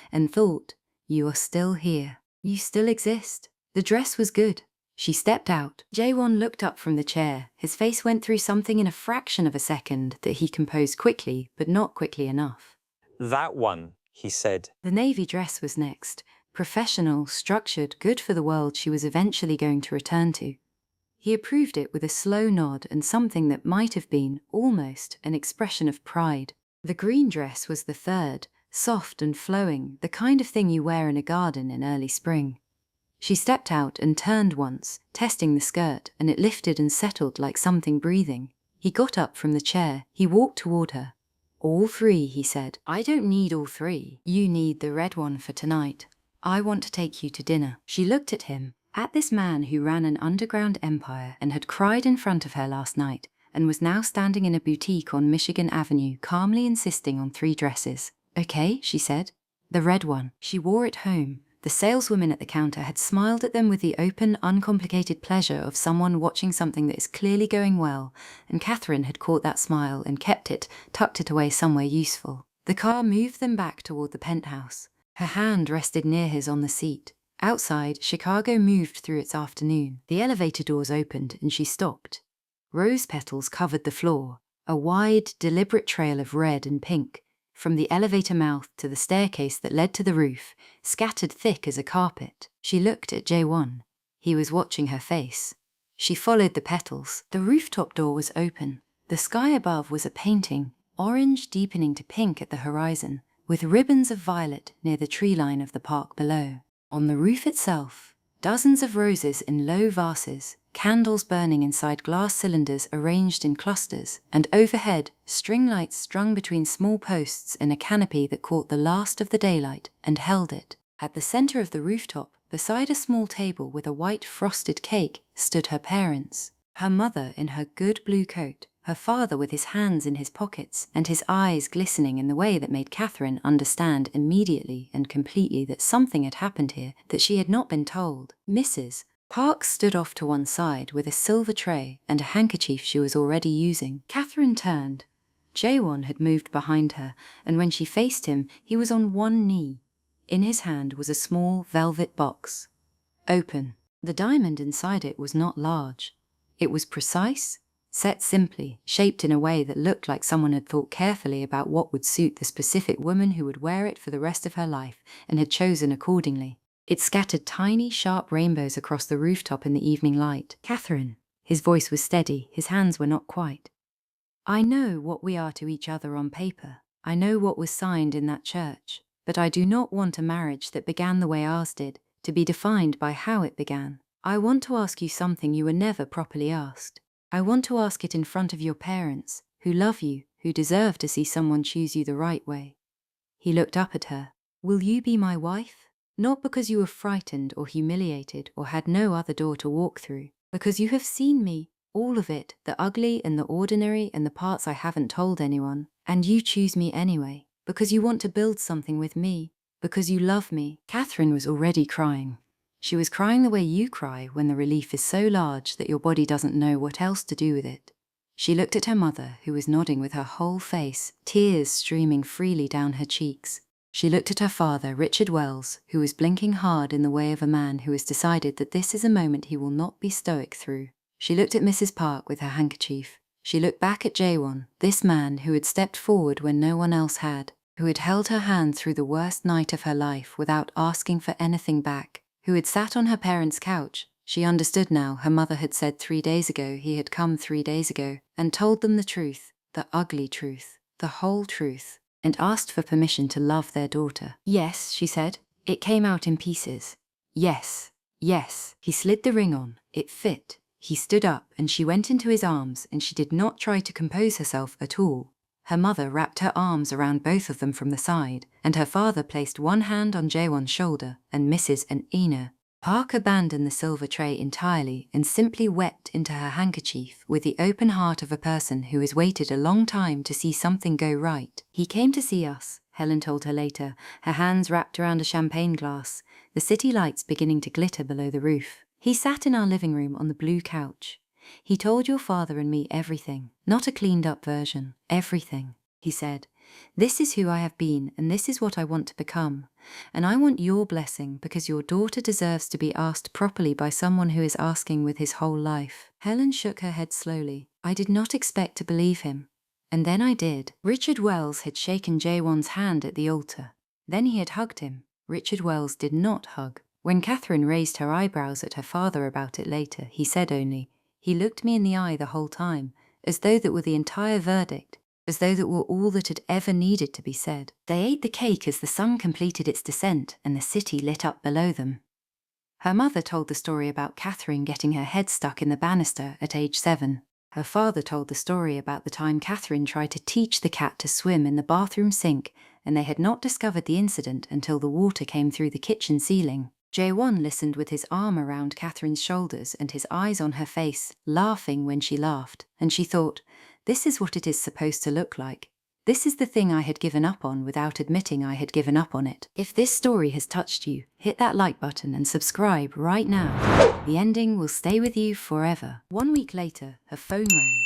and thought, "You are still here. You still exist." The dress was good. She stepped out. Jae-won looked up from the chair. His face went through something in a fraction of a second that he composed quickly, but not quickly enough. That one, he said. The navy dress was next. Professional, structured, good for the world she was eventually going to return to. He approved it with a slow nod and something that might have been, almost, an expression of pride. The green dress was the third, soft and flowing, the kind of thing you wear in a garden in early spring. She stepped out and turned once, testing the skirt, and it lifted and settled like something breathing. He got up from the chair. He walked toward her. "All three," he said. "I don't need all three. You need the red one for tonight. I want to take you to dinner." She looked at him, at this man who ran an underground empire and had cried in front of her last night, and was now standing in a boutique on Michigan Avenue, calmly insisting on 3 dresses. "Okay," she said. "The red one." She wore it home. The saleswoman at the counter had smiled at them with the open, uncomplicated pleasure of someone watching something that is clearly going well, and Katherine had caught that smile and kept it, tucked it away somewhere useful. The car moved them back toward the penthouse. Her hand rested near his on the seat. Outside, Chicago moved through its afternoon. The elevator doors opened and she stopped. Rose petals covered the floor, a wide, deliberate trail of red and pink, from the elevator mouth to the staircase that led to the roof, scattered thick as a carpet. She looked at Jae-won. He was watching her face. She followed the petals. The rooftop door was open. The sky above was a painting, orange deepening to pink at the horizon, with ribbons of violet near the tree line of the park below. On the roof itself, dozens of roses in low vases, candles burning inside glass cylinders arranged in clusters, and overhead, string lights strung between small posts in a canopy that caught the last of the daylight and held it. At the center of the rooftop, beside a small table with a white frosted cake, stood her parents. Her mother in her good blue coat, her father with his hands in his pockets and his eyes glistening in the way that made Katherine understand immediately and completely that something had happened here that she had not been told. Mrs. Park stood off to one side with a silver tray and a handkerchief she was already using. Katherine turned. Jae-won had moved behind her, and when she faced him, he was on one knee. In his hand was a small velvet box. Open. The diamond inside it was not large. It was precise, set simply, shaped in a way that looked like someone had thought carefully about what would suit the specific woman who would wear it for the rest of her life, and had chosen accordingly. It scattered tiny, sharp rainbows across the rooftop in the evening light. Katherine. His voice was steady, his hands were not quite. I know what we are to each other on paper. I know what was signed in that church. But I do not want a marriage that began the way ours did, to be defined by how it began. I want to ask you something you were never properly asked. I want to ask it in front of your parents, who love you, who deserve to see someone choose you the right way. He looked up at her. Will you be my wife? Not because you were frightened or humiliated or had no other door to walk through, because you have seen me, all of it, the ugly and the ordinary and the parts I haven't told anyone, and you choose me anyway. Because you want to build something with me, because you love me. Katherine was already crying. She was crying the way you cry when the relief is so large that your body doesn't know what else to do with it. She looked at her mother, who was nodding with her whole face, tears streaming freely down her cheeks. She looked at her father, Richard Wells, who was blinking hard in the way of a man who has decided that this is a moment he will not be stoic through. She looked at Mrs. Park with her handkerchief. She looked back at Jae-won, this man who had stepped forward when no one else had, who had held her hand through the worst night of her life without asking for anything back, who had sat on her parents' couch. She understood now her mother had said 3 days ago he had come 3 days ago and told them the truth, the ugly truth, the whole truth, and asked for permission to love their daughter. Yes, she said. It came out in pieces. Yes, yes. He slid the ring on. It fit. He stood up and she went into his arms and she did not try to compose herself at all. Her mother wrapped her arms around both of them from the side, and her father placed one hand on Jae-won's shoulder, and Mrs. and Ina. Park abandoned the silver tray entirely and simply wept into her handkerchief with the open heart of a person who has waited a long time to see something go right. He came to see us, Helen told her later, her hands wrapped around a champagne glass, the city lights beginning to glitter below the roof. He sat in our living room on the blue couch. He told your father and me everything, not a cleaned-up version, everything. He said, this is who I have been and this is what I want to become. And I want your blessing because your daughter deserves to be asked properly by someone who is asking with his whole life. Helen shook her head slowly. I did not expect to believe him. And then I did. Richard Wells had shaken Jae-won's hand at the altar. Then he had hugged him. Richard Wells did not hug. When Katherine raised her eyebrows at her father about it later, he said only, he looked me in the eye the whole time, as though that were the entire verdict, as though that were all that had ever needed to be said. They ate the cake as the sun completed its descent and the city lit up below them. Her mother told the story about Katherine getting her head stuck in the banister at age 7. Her father told the story about the time Katherine tried to teach the cat to swim in the bathroom sink and they had not discovered the incident until the water came through the kitchen ceiling. Jae-won listened with his arm around Katherine's shoulders and his eyes on her face, laughing when she laughed, and she thought, this is what it is supposed to look like. This is the thing I had given up on without admitting I had given up on it. If this story has touched you, hit that like button and subscribe right now. The ending will stay with you forever. 1 week later, her phone rang.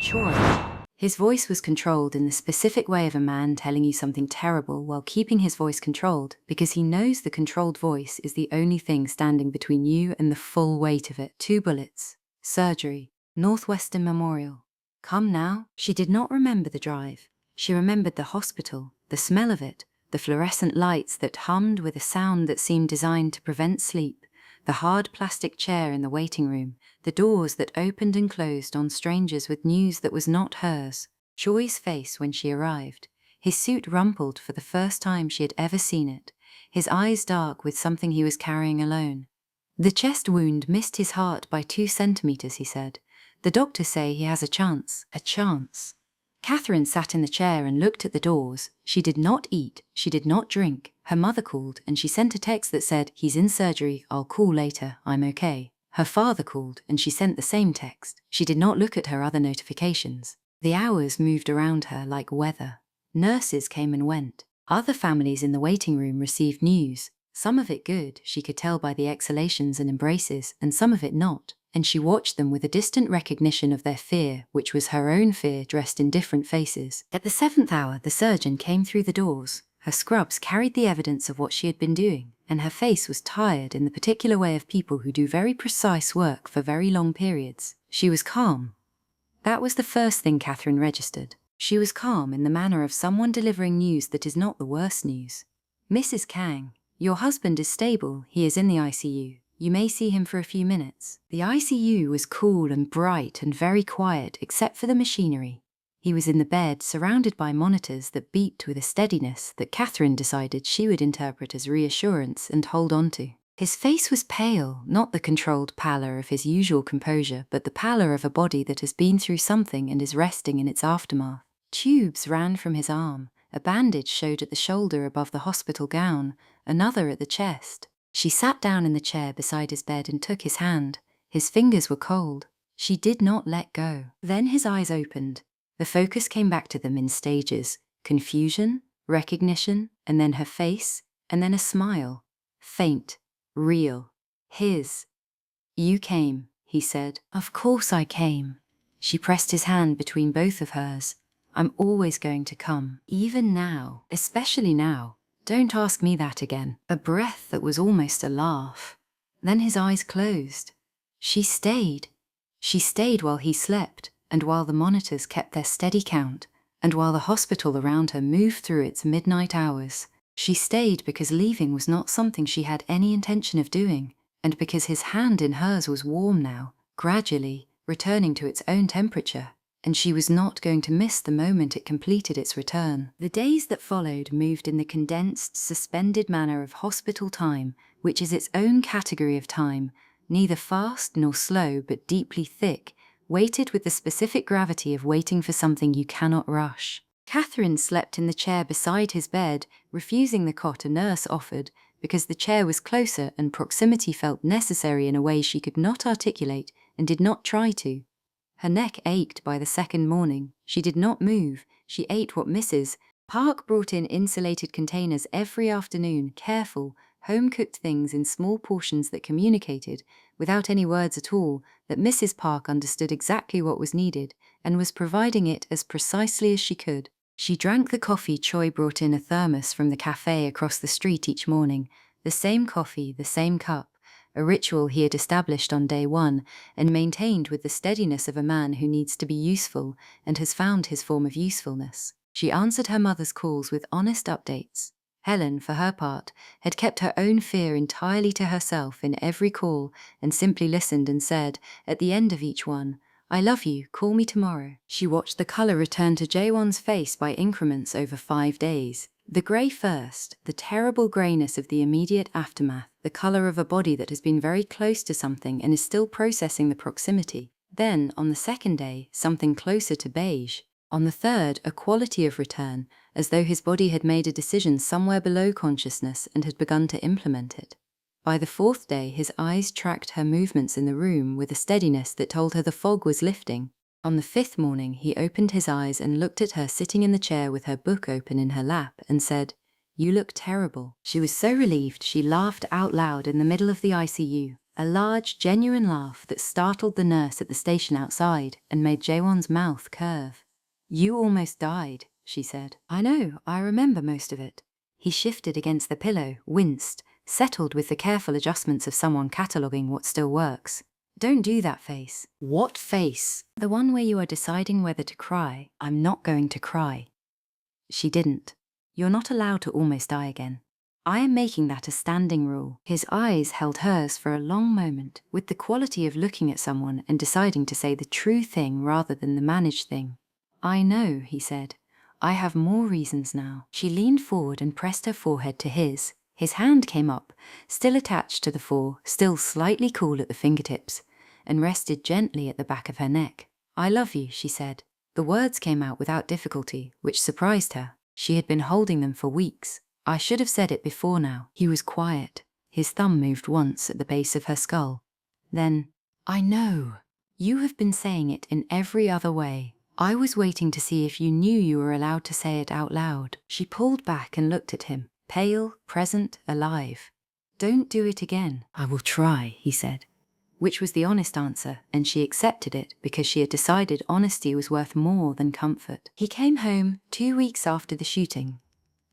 Choi. His voice was controlled in the specific way of a man telling you something terrible while keeping his voice controlled because he knows the controlled voice is the only thing standing between you and the full weight of it. 2 bullets. Surgery. Northwestern Memorial. Come now. She did not remember the drive. She remembered the hospital, the smell of it, the fluorescent lights that hummed with a sound that seemed designed to prevent sleep, the hard plastic chair in the waiting room, the doors that opened and closed on strangers with news that was not hers. Choi's face when she arrived, his suit rumpled for the first time she had ever seen it, his eyes dark with something he was carrying alone. The chest wound missed his heart by 2 centimeters, he said. The doctors say he has a chance. A chance. Katherine sat in the chair and looked at the doors. She did not eat, she did not drink. Her mother called and she sent a text that said, he's in surgery, I'll call later, I'm okay. Her father called and she sent the same text. She did not look at her other notifications. The hours moved around her like weather. Nurses came and went. Other families in the waiting room received news. Some of it good, she could tell by the exhalations and embraces, and some of it not. And she watched them with a distant recognition of their fear, which was her own fear dressed in different faces. At the 7th hour, the surgeon came through the doors. Her scrubs carried the evidence of what she had been doing, and her face was tired in the particular way of people who do very precise work for very long periods. She was calm. That was the first thing Katherine registered. She was calm in the manner of someone delivering news that is not the worst news. Mrs. Kang, Your husband is stable, he is in the ICU. You may see him for a few minutes. The ICU was cool and bright and very quiet except for the machinery. He was in the bed, surrounded by monitors that beeped with a steadiness that Katherine decided she would interpret as reassurance and hold on to. His face was pale, not the controlled pallor of his usual composure, but the pallor of a body that has been through something and is resting in its aftermath. Tubes ran from his arm. A bandage showed at the shoulder above the hospital gown, another at the chest. She sat down in the chair beside his bed and took his hand. His fingers were cold. She did not let go. Then his eyes opened. The focus came back to them in stages: confusion, recognition, and then her face, and then a smile. Faint, real. His. You came, he said. Of course I came. She pressed his hand between both of hers. I'm always going to come, even now, especially now. Don't ask me that again. A breath that was almost a laugh. Then his eyes closed. She stayed. She stayed while he slept, and while the monitors kept their steady count, and while the hospital around her moved through its midnight hours. She stayed because leaving was not something she had any intention of doing, and because his hand in hers was warm now, gradually, returning to its own temperature, and she was not going to miss the moment it completed its return. The days that followed moved in the condensed, suspended manner of hospital time, which is its own category of time, neither fast nor slow but deeply thick, weighted with the specific gravity of waiting for something you cannot rush. Katherine slept in the chair beside his bed, refusing the cot a nurse offered, because the chair was closer and proximity felt necessary in a way she could not articulate and did not try to. Her neck ached by the second morning. She did not move. She ate what Mrs. Park brought in insulated containers every afternoon, careful, home-cooked things in small portions that communicated, without any words at all, that Mrs. Park understood exactly what was needed and was providing it as precisely as she could. She drank the coffee Choi brought in a thermos from the cafe across the street each morning, the same coffee, the same cup, a ritual he had established on day one and maintained with the steadiness of a man who needs to be useful and has found his form of usefulness. She answered her mother's calls with honest updates. Helen, for her part, had kept her own fear entirely to herself in every call and simply listened and said, at the end of each one, I love you, call me tomorrow. She watched the colour return to Jae-won's face by increments over 5 days. The grey first, the terrible greyness of the immediate aftermath, the colour of a body that has been very close to something and is still processing the proximity. Then, on the second day, something closer to beige. On the third, a quality of return, as though his body had made a decision somewhere below consciousness and had begun to implement it. By the fourth day, his eyes tracked her movements in the room with a steadiness that told her the fog was lifting. On the fifth morning, he opened his eyes and looked at her sitting in the chair with her book open in her lap and said, You look terrible. She was so relieved she laughed out loud in the middle of the ICU, a large, genuine laugh that startled the nurse at the station outside and made Jae-won's mouth curve. You almost died, she said. I know, I remember most of it. He shifted against the pillow, winced, settled with the careful adjustments of someone cataloguing what still works. Don't do that face. What face? The one where you are deciding whether to cry. I'm not going to cry. She didn't. You're not allowed to almost die again. I am making that a standing rule. His eyes held hers for a long moment, with the quality of looking at someone and deciding to say the true thing rather than the managed thing. I know, he said. I have more reasons now. She leaned forward and pressed her forehead to his. His hand came up, still attached to the fore, still slightly cool at the fingertips, and rested gently at the back of her neck. I love you, she said. The words came out without difficulty, which surprised her. She had been holding them for weeks. I should have said it before now. He was quiet. His thumb moved once at the base of her skull. Then, I know. You have been saying it in every other way. I was waiting to see if you knew you were allowed to say it out loud. She pulled back and looked at him, pale, present, alive. Don't do it again. I will try, he said, which was the honest answer, and she accepted it because she had decided honesty was worth more than comfort. He came home 2 weeks after the shooting.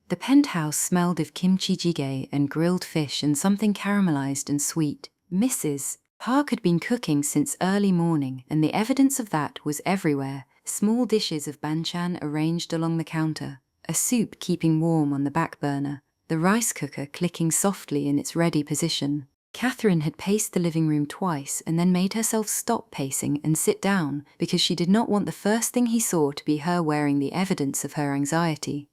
The penthouse smelled of kimchi jjigae and grilled fish and something caramelized and sweet. Mrs. Park had been cooking since early morning, and the evidence of that was everywhere. Small dishes of banchan arranged along the counter, a soup keeping warm on the back burner, the rice cooker clicking softly in its ready position. Katherine had paced the living room twice and then made herself stop pacing and sit down because she did not want the first thing he saw to be her wearing the evidence of her anxiety.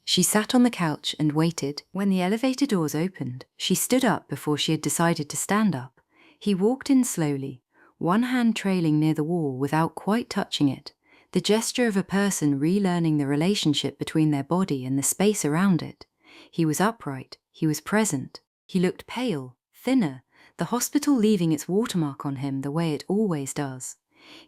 She sat on the couch and waited. When the elevator doors opened, she stood up before she had decided to stand up. He walked in slowly, one hand trailing near the wall without quite touching it, the gesture of a person relearning the relationship between their body and the space around it. He was upright, he was present, he looked pale, thinner, the hospital leaving its watermark on him the way it always does.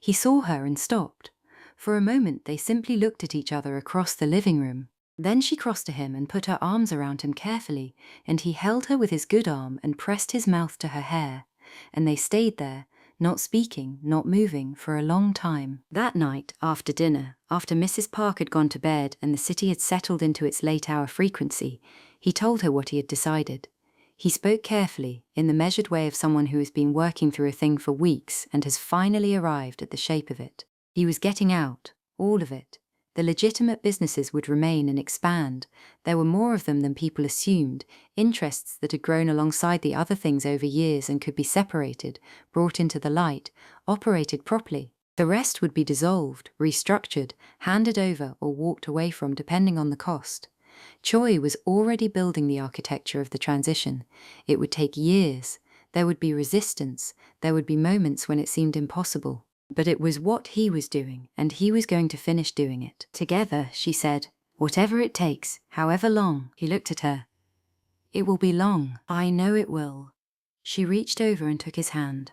He saw her and stopped. For a moment they simply looked at each other across the living room. Then she crossed to him and put her arms around him carefully, and he held her with his good arm and pressed his mouth to her hair. And they stayed there, not speaking, not moving, for a long time. That night, after dinner, after Mrs. Park had gone to bed and the city had settled into its late-hour frequency, he told her what he had decided. He spoke carefully, in the measured way of someone who has been working through a thing for weeks and has finally arrived at the shape of it. He was getting out, all of it. The legitimate businesses would remain and expand. There were more of them than people assumed, interests that had grown alongside the other things over years and could be separated, brought into the light, operated properly. The rest would be dissolved, restructured, handed over or walked away from depending on the cost. Choi was already building the architecture of the transition. It would take years. There would be resistance. There would be moments when it seemed impossible. But it was what he was doing, and he was going to finish doing it. Together, she said, whatever it takes, however long. He looked at her. It will be long. I know it will. She reached over and took his hand.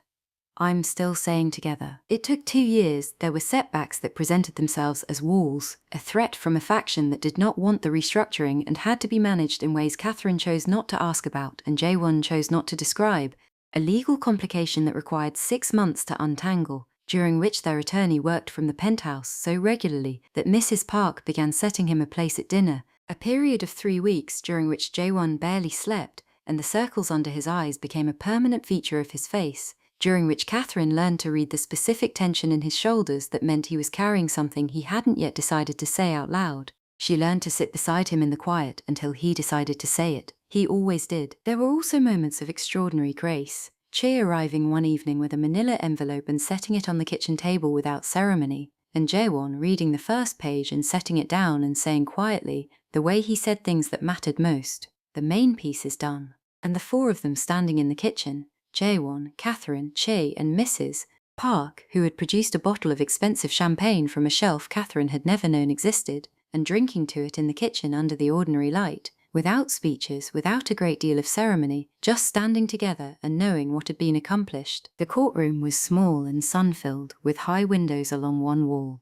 I'm still saying together. It took 2 years. There were setbacks that presented themselves as walls, a threat from a faction that did not want the restructuring and had to be managed in ways Katherine chose not to ask about and Jae-won chose not to describe, a legal complication that required 6 months to untangle, during which their attorney worked from the penthouse so regularly that Mrs. Park began setting him a place at dinner, a period of 3 weeks during which Jae-won barely slept and the circles under his eyes became a permanent feature of his face, during which Katherine learned to read the specific tension in his shoulders that meant he was carrying something he hadn't yet decided to say out loud. She learned to sit beside him in the quiet until he decided to say it. He always did. There were also moments of extraordinary grace. Che arriving one evening with a manila envelope and setting it on the kitchen table without ceremony, and Jae-won reading the first page and setting it down and saying quietly, the way he said things that mattered most, the main piece is done. And the 4 of them standing in the kitchen, Jae-won, Katherine, Che and Mrs. Park, who had produced a bottle of expensive champagne from a shelf Katherine had never known existed, and drinking to it in the kitchen under the ordinary light, without speeches, without a great deal of ceremony, just standing together and knowing what had been accomplished. The courtroom was small and sun-filled, with high windows along one wall.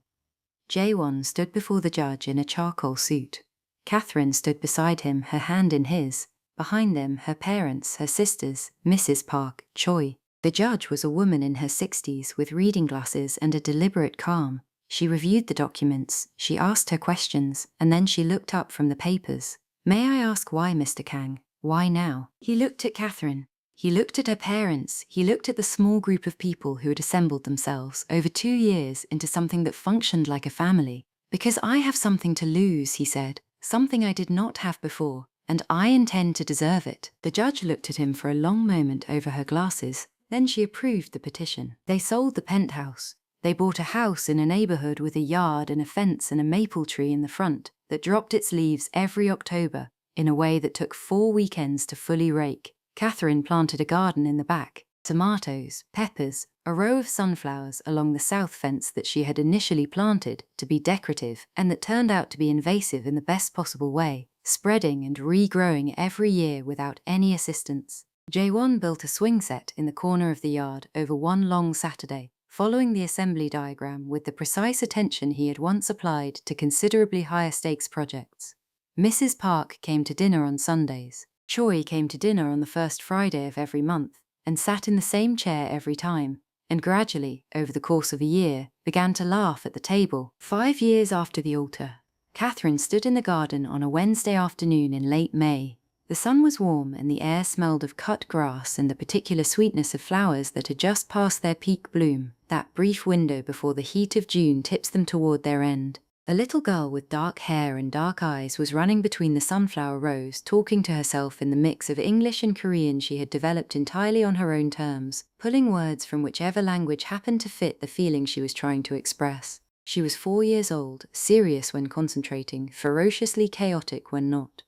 Jae-won stood before the judge in a charcoal suit. Katherine stood beside him, her hand in his. Behind them, her parents, her sisters, Mrs. Park, Choi. The judge was a woman in her 60s with reading glasses and a deliberate calm. She reviewed the documents, she asked her questions, and then she looked up from the papers. May I ask why, Mr. Kang? Why now? He looked at Katherine. He looked at her parents. He looked at the small group of people who had assembled themselves over 2 years into something that functioned like a family. Because I have something to lose, he said, something I did not have before, and I intend to deserve it. The judge looked at him for a long moment over her glasses. Then she approved the petition. They sold the penthouse. They bought a house in a neighborhood with a yard and a fence and a maple tree in the front that dropped its leaves every October in a way that took 4 weekends to fully rake. Katherine planted a garden in the back, tomatoes, peppers, a row of sunflowers along the south fence that she had initially planted to be decorative and that turned out to be invasive in the best possible way, spreading and regrowing every year without any assistance. Jae-won built a swing set in the corner of the yard over one long Saturday, following the assembly diagram with the precise attention he had once applied to considerably higher stakes projects. Mrs. Park came to dinner on Sundays. Choi came to dinner on the first Friday of every month and sat in the same chair every time, and gradually, over the course of a year, began to laugh at the table. 5 years after the altar, Katherine stood in the garden on a Wednesday afternoon in late May. The sun was warm and the air smelled of cut grass and the particular sweetness of flowers that had just passed their peak bloom, that brief window before the heat of June tips them toward their end. A little girl with dark hair and dark eyes was running between the sunflower rows, talking to herself in the mix of English and Korean she had developed entirely on her own terms, pulling words from whichever language happened to fit the feeling she was trying to express. She was 4 years old, serious when concentrating, ferociously chaotic when not.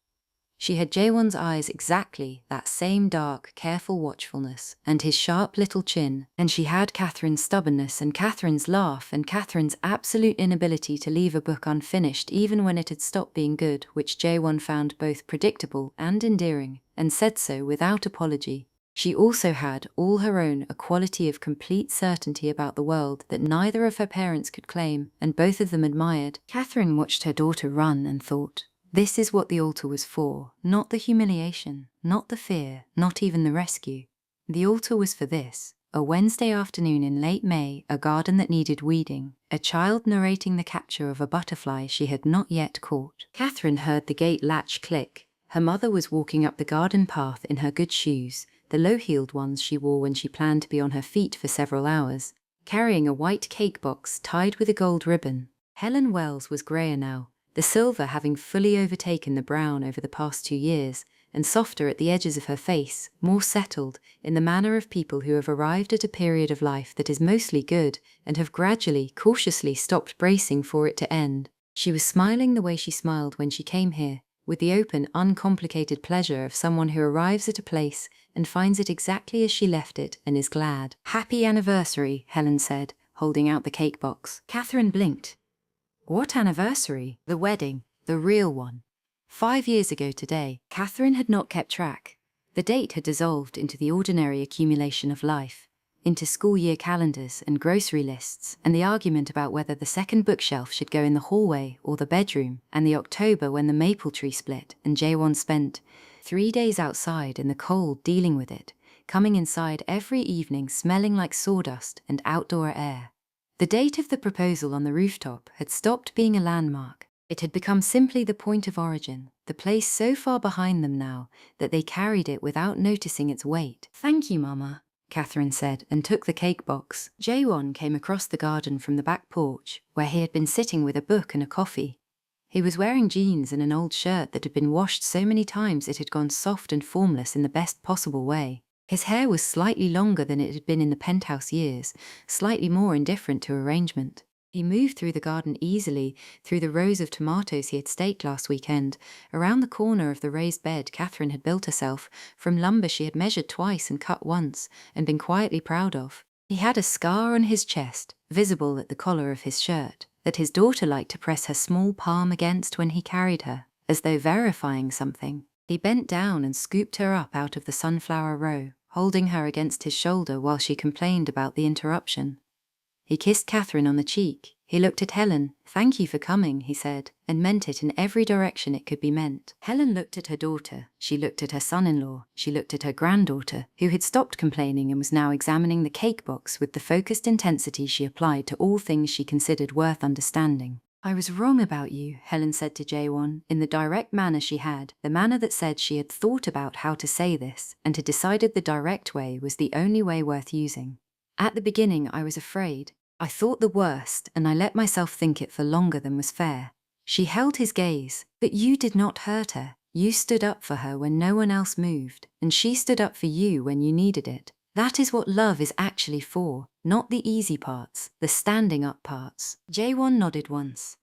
She had Jae-won's eyes exactly, that same dark, careful watchfulness, and his sharp little chin, and she had Katherine's stubbornness and Katherine's laugh and Katherine's absolute inability to leave a book unfinished even when it had stopped being good, which Jae-won found both predictable and endearing, and said so without apology. She also had, all her own, a quality of complete certainty about the world that neither of her parents could claim, and both of them admired. Katherine watched her daughter run and thought, this is what the altar was for, not the humiliation, not the fear, not even the rescue. The altar was for this: a Wednesday afternoon in late May, a garden that needed weeding, a child narrating the capture of a butterfly she had not yet caught. Katherine heard the gate latch click. Her mother was walking up the garden path in her good shoes, the low-heeled ones she wore when she planned to be on her feet for several hours, carrying a white cake box tied with a gold ribbon. Helen Wells was greyer now, the silver having fully overtaken the brown over the past 2 years, and softer at the edges of her face, more settled, in the manner of people who have arrived at a period of life that is mostly good and have gradually, cautiously stopped bracing for it to end. She was smiling the way she smiled when she came here, with the open, uncomplicated pleasure of someone who arrives at a place and finds it exactly as she left it and is glad. "Happy anniversary," Helen said, holding out the cake box. Katherine blinked. What anniversary? The wedding, the real one. 5 years ago today. Katherine had not kept track. The date had dissolved into the ordinary accumulation of life, into school year calendars and grocery lists, and the argument about whether the second bookshelf should go in the hallway or the bedroom, and the October when the maple tree split and Jae-won spent 3 days outside in the cold dealing with it, coming inside every evening smelling like sawdust and outdoor air. The date of the proposal on the rooftop had stopped being a landmark. It had become simply the point of origin, the place so far behind them now that they carried it without noticing its weight. "Thank you, Mama," Katherine said, and took the cake box. Jae-won came across the garden from the back porch, where he had been sitting with a book and a coffee. He was wearing jeans and an old shirt that had been washed so many times it had gone soft and formless in the best possible way. His hair was slightly longer than it had been in the penthouse years, slightly more indifferent to arrangement. He moved through the garden easily, through the rows of tomatoes he had staked last weekend, around the corner of the raised bed Katherine had built herself, from lumber she had measured twice and cut once, and been quietly proud of. He had a scar on his chest, visible at the collar of his shirt, that his daughter liked to press her small palm against when he carried her, as though verifying something. He bent down and scooped her up out of the sunflower row, holding her against his shoulder while she complained about the interruption. He kissed Katherine on the cheek. He looked at Helen. "Thank you for coming," he said, and meant it in every direction it could be meant. Helen looked at her daughter. She looked at her son-in-law. She looked at her granddaughter, who had stopped complaining and was now examining the cake box with the focused intensity she applied to all things she considered worth understanding. "I was wrong about you," Helen said to Jae-won, in the direct manner she had, the manner that said she had thought about how to say this, and had decided the direct way was the only way worth using. "At the beginning I was afraid. I thought the worst, and I let myself think it for longer than was fair." She held his gaze. "But you did not hurt her. You stood up for her when no one else moved, and she stood up for you when you needed it. That is what love is actually for, not the easy parts, the standing up parts." Jae-won nodded once.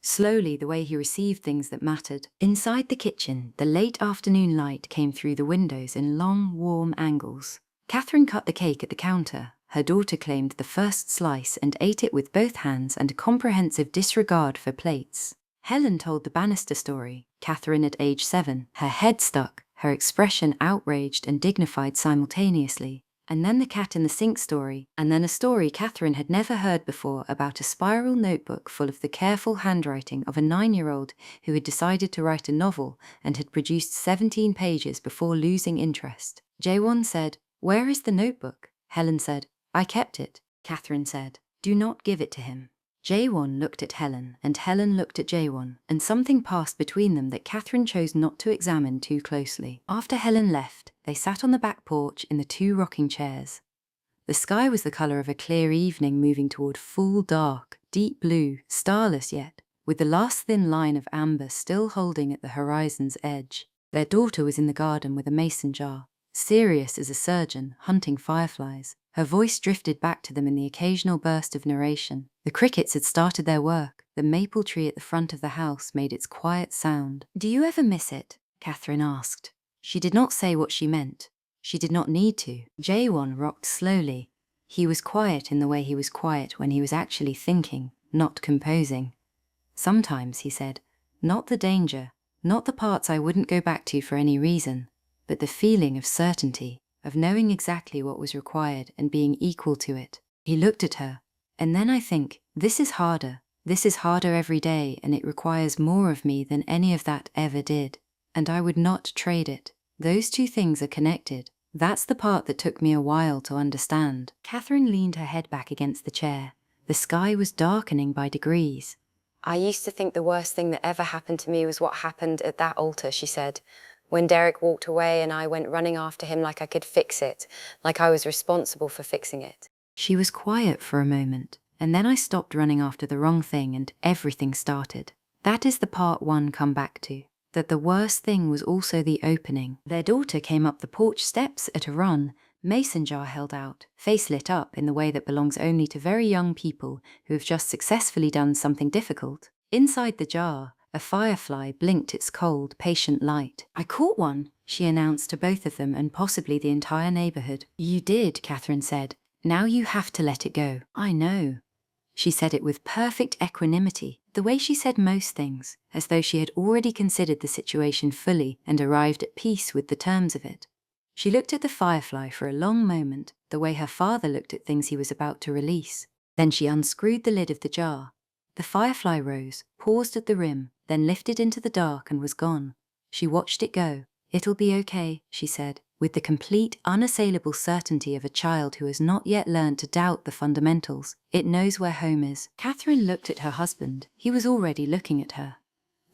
Slowly, the way he received things that mattered. Inside the kitchen, the late afternoon light came through the windows in long, warm angles. Katherine cut the cake at the counter. Her daughter claimed the first slice and ate it with both hands and a comprehensive disregard for plates. Helen told the banister story, Katherine at age 7, her head stuck, her expression outraged and dignified simultaneously. And then the cat in the sink story, and then a story Katherine had never heard before about a spiral notebook full of the careful handwriting of a 9-year-old who had decided to write a novel and had produced 17 pages before losing interest. Jae-won said, "Where is the notebook?" Helen said, "I kept it." Katherine said, "Do not give it to him." Jae-won looked at Helen, and Helen looked at Jae-won, and something passed between them that Katherine chose not to examine too closely. After Helen left, they sat on the back porch in the 2 rocking chairs. The sky was the color of a clear evening moving toward full dark, deep blue, starless yet. with the last thin line of amber still holding at the horizon's edge. Their daughter was in the garden with a mason jar, serious as a surgeon, hunting fireflies. Her voice drifted back to them in the occasional burst of narration. The crickets had started their work. The maple tree at the front of the house made its quiet sound. "Do you ever miss it?" Katherine asked. She did not say what she meant. She did not need to. Jae-won rocked slowly. He was quiet in the way he was quiet when he was actually thinking, not composing. "Sometimes," he said, "not the danger, not the parts I wouldn't go back to for any reason, but the feeling of certainty, of knowing exactly what was required and being equal to it." He looked at her. "And then I think, this is harder every day, and it requires more of me than any of that ever did. And I would not trade it. Those two things are connected. That's the part that took me a while to understand." Katherine leaned her head back against the chair. The sky was darkening by degrees. "I used to think the worst thing that ever happened to me was what happened at that altar," she said. "When Derek walked away and I went running after him like I could fix it, like I was responsible for fixing it." She was quiet for a moment, and then I stopped running after the wrong thing and everything started. That is the part one come back to, that the worst thing was also the opening. Their daughter came up the porch steps at a run, mason jar held out, face lit up in the way that belongs only to very young people who have just successfully done something difficult. Inside the jar, a firefly blinked its cold, patient light. "I caught one," she announced to both of them and possibly the entire neighborhood. "You did," Katherine said. "Now you have to let it go." "I know." She said it with perfect equanimity, the way she said most things, as though she had already considered the situation fully and arrived at peace with the terms of it. She looked at the firefly for a long moment, the way her father looked at things he was about to release. Then she unscrewed the lid of the jar. The firefly rose, paused at the rim, then lifted into the dark and was gone. She watched it go. "It'll be okay," she said, with the complete, unassailable certainty of a child who has not yet learned to doubt the fundamentals. "It knows where home is." Katherine looked at her husband. He was already looking at her.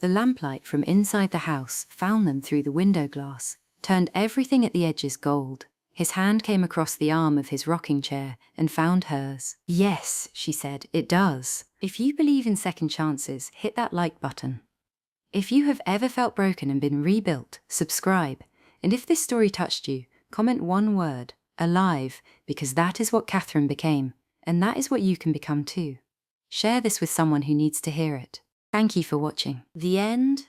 The lamplight from inside the house found them through the window glass, turned everything at the edges gold. His hand came across the arm of his rocking chair and found hers. "Yes," she said, "it does. If you believe in second chances, hit that like button. If you have ever felt broken and been rebuilt, subscribe. And if this story touched you, comment one word, alive, because that is what Katherine became, and that is what you can become too. Share this with someone who needs to hear it. Thank you for watching. The end.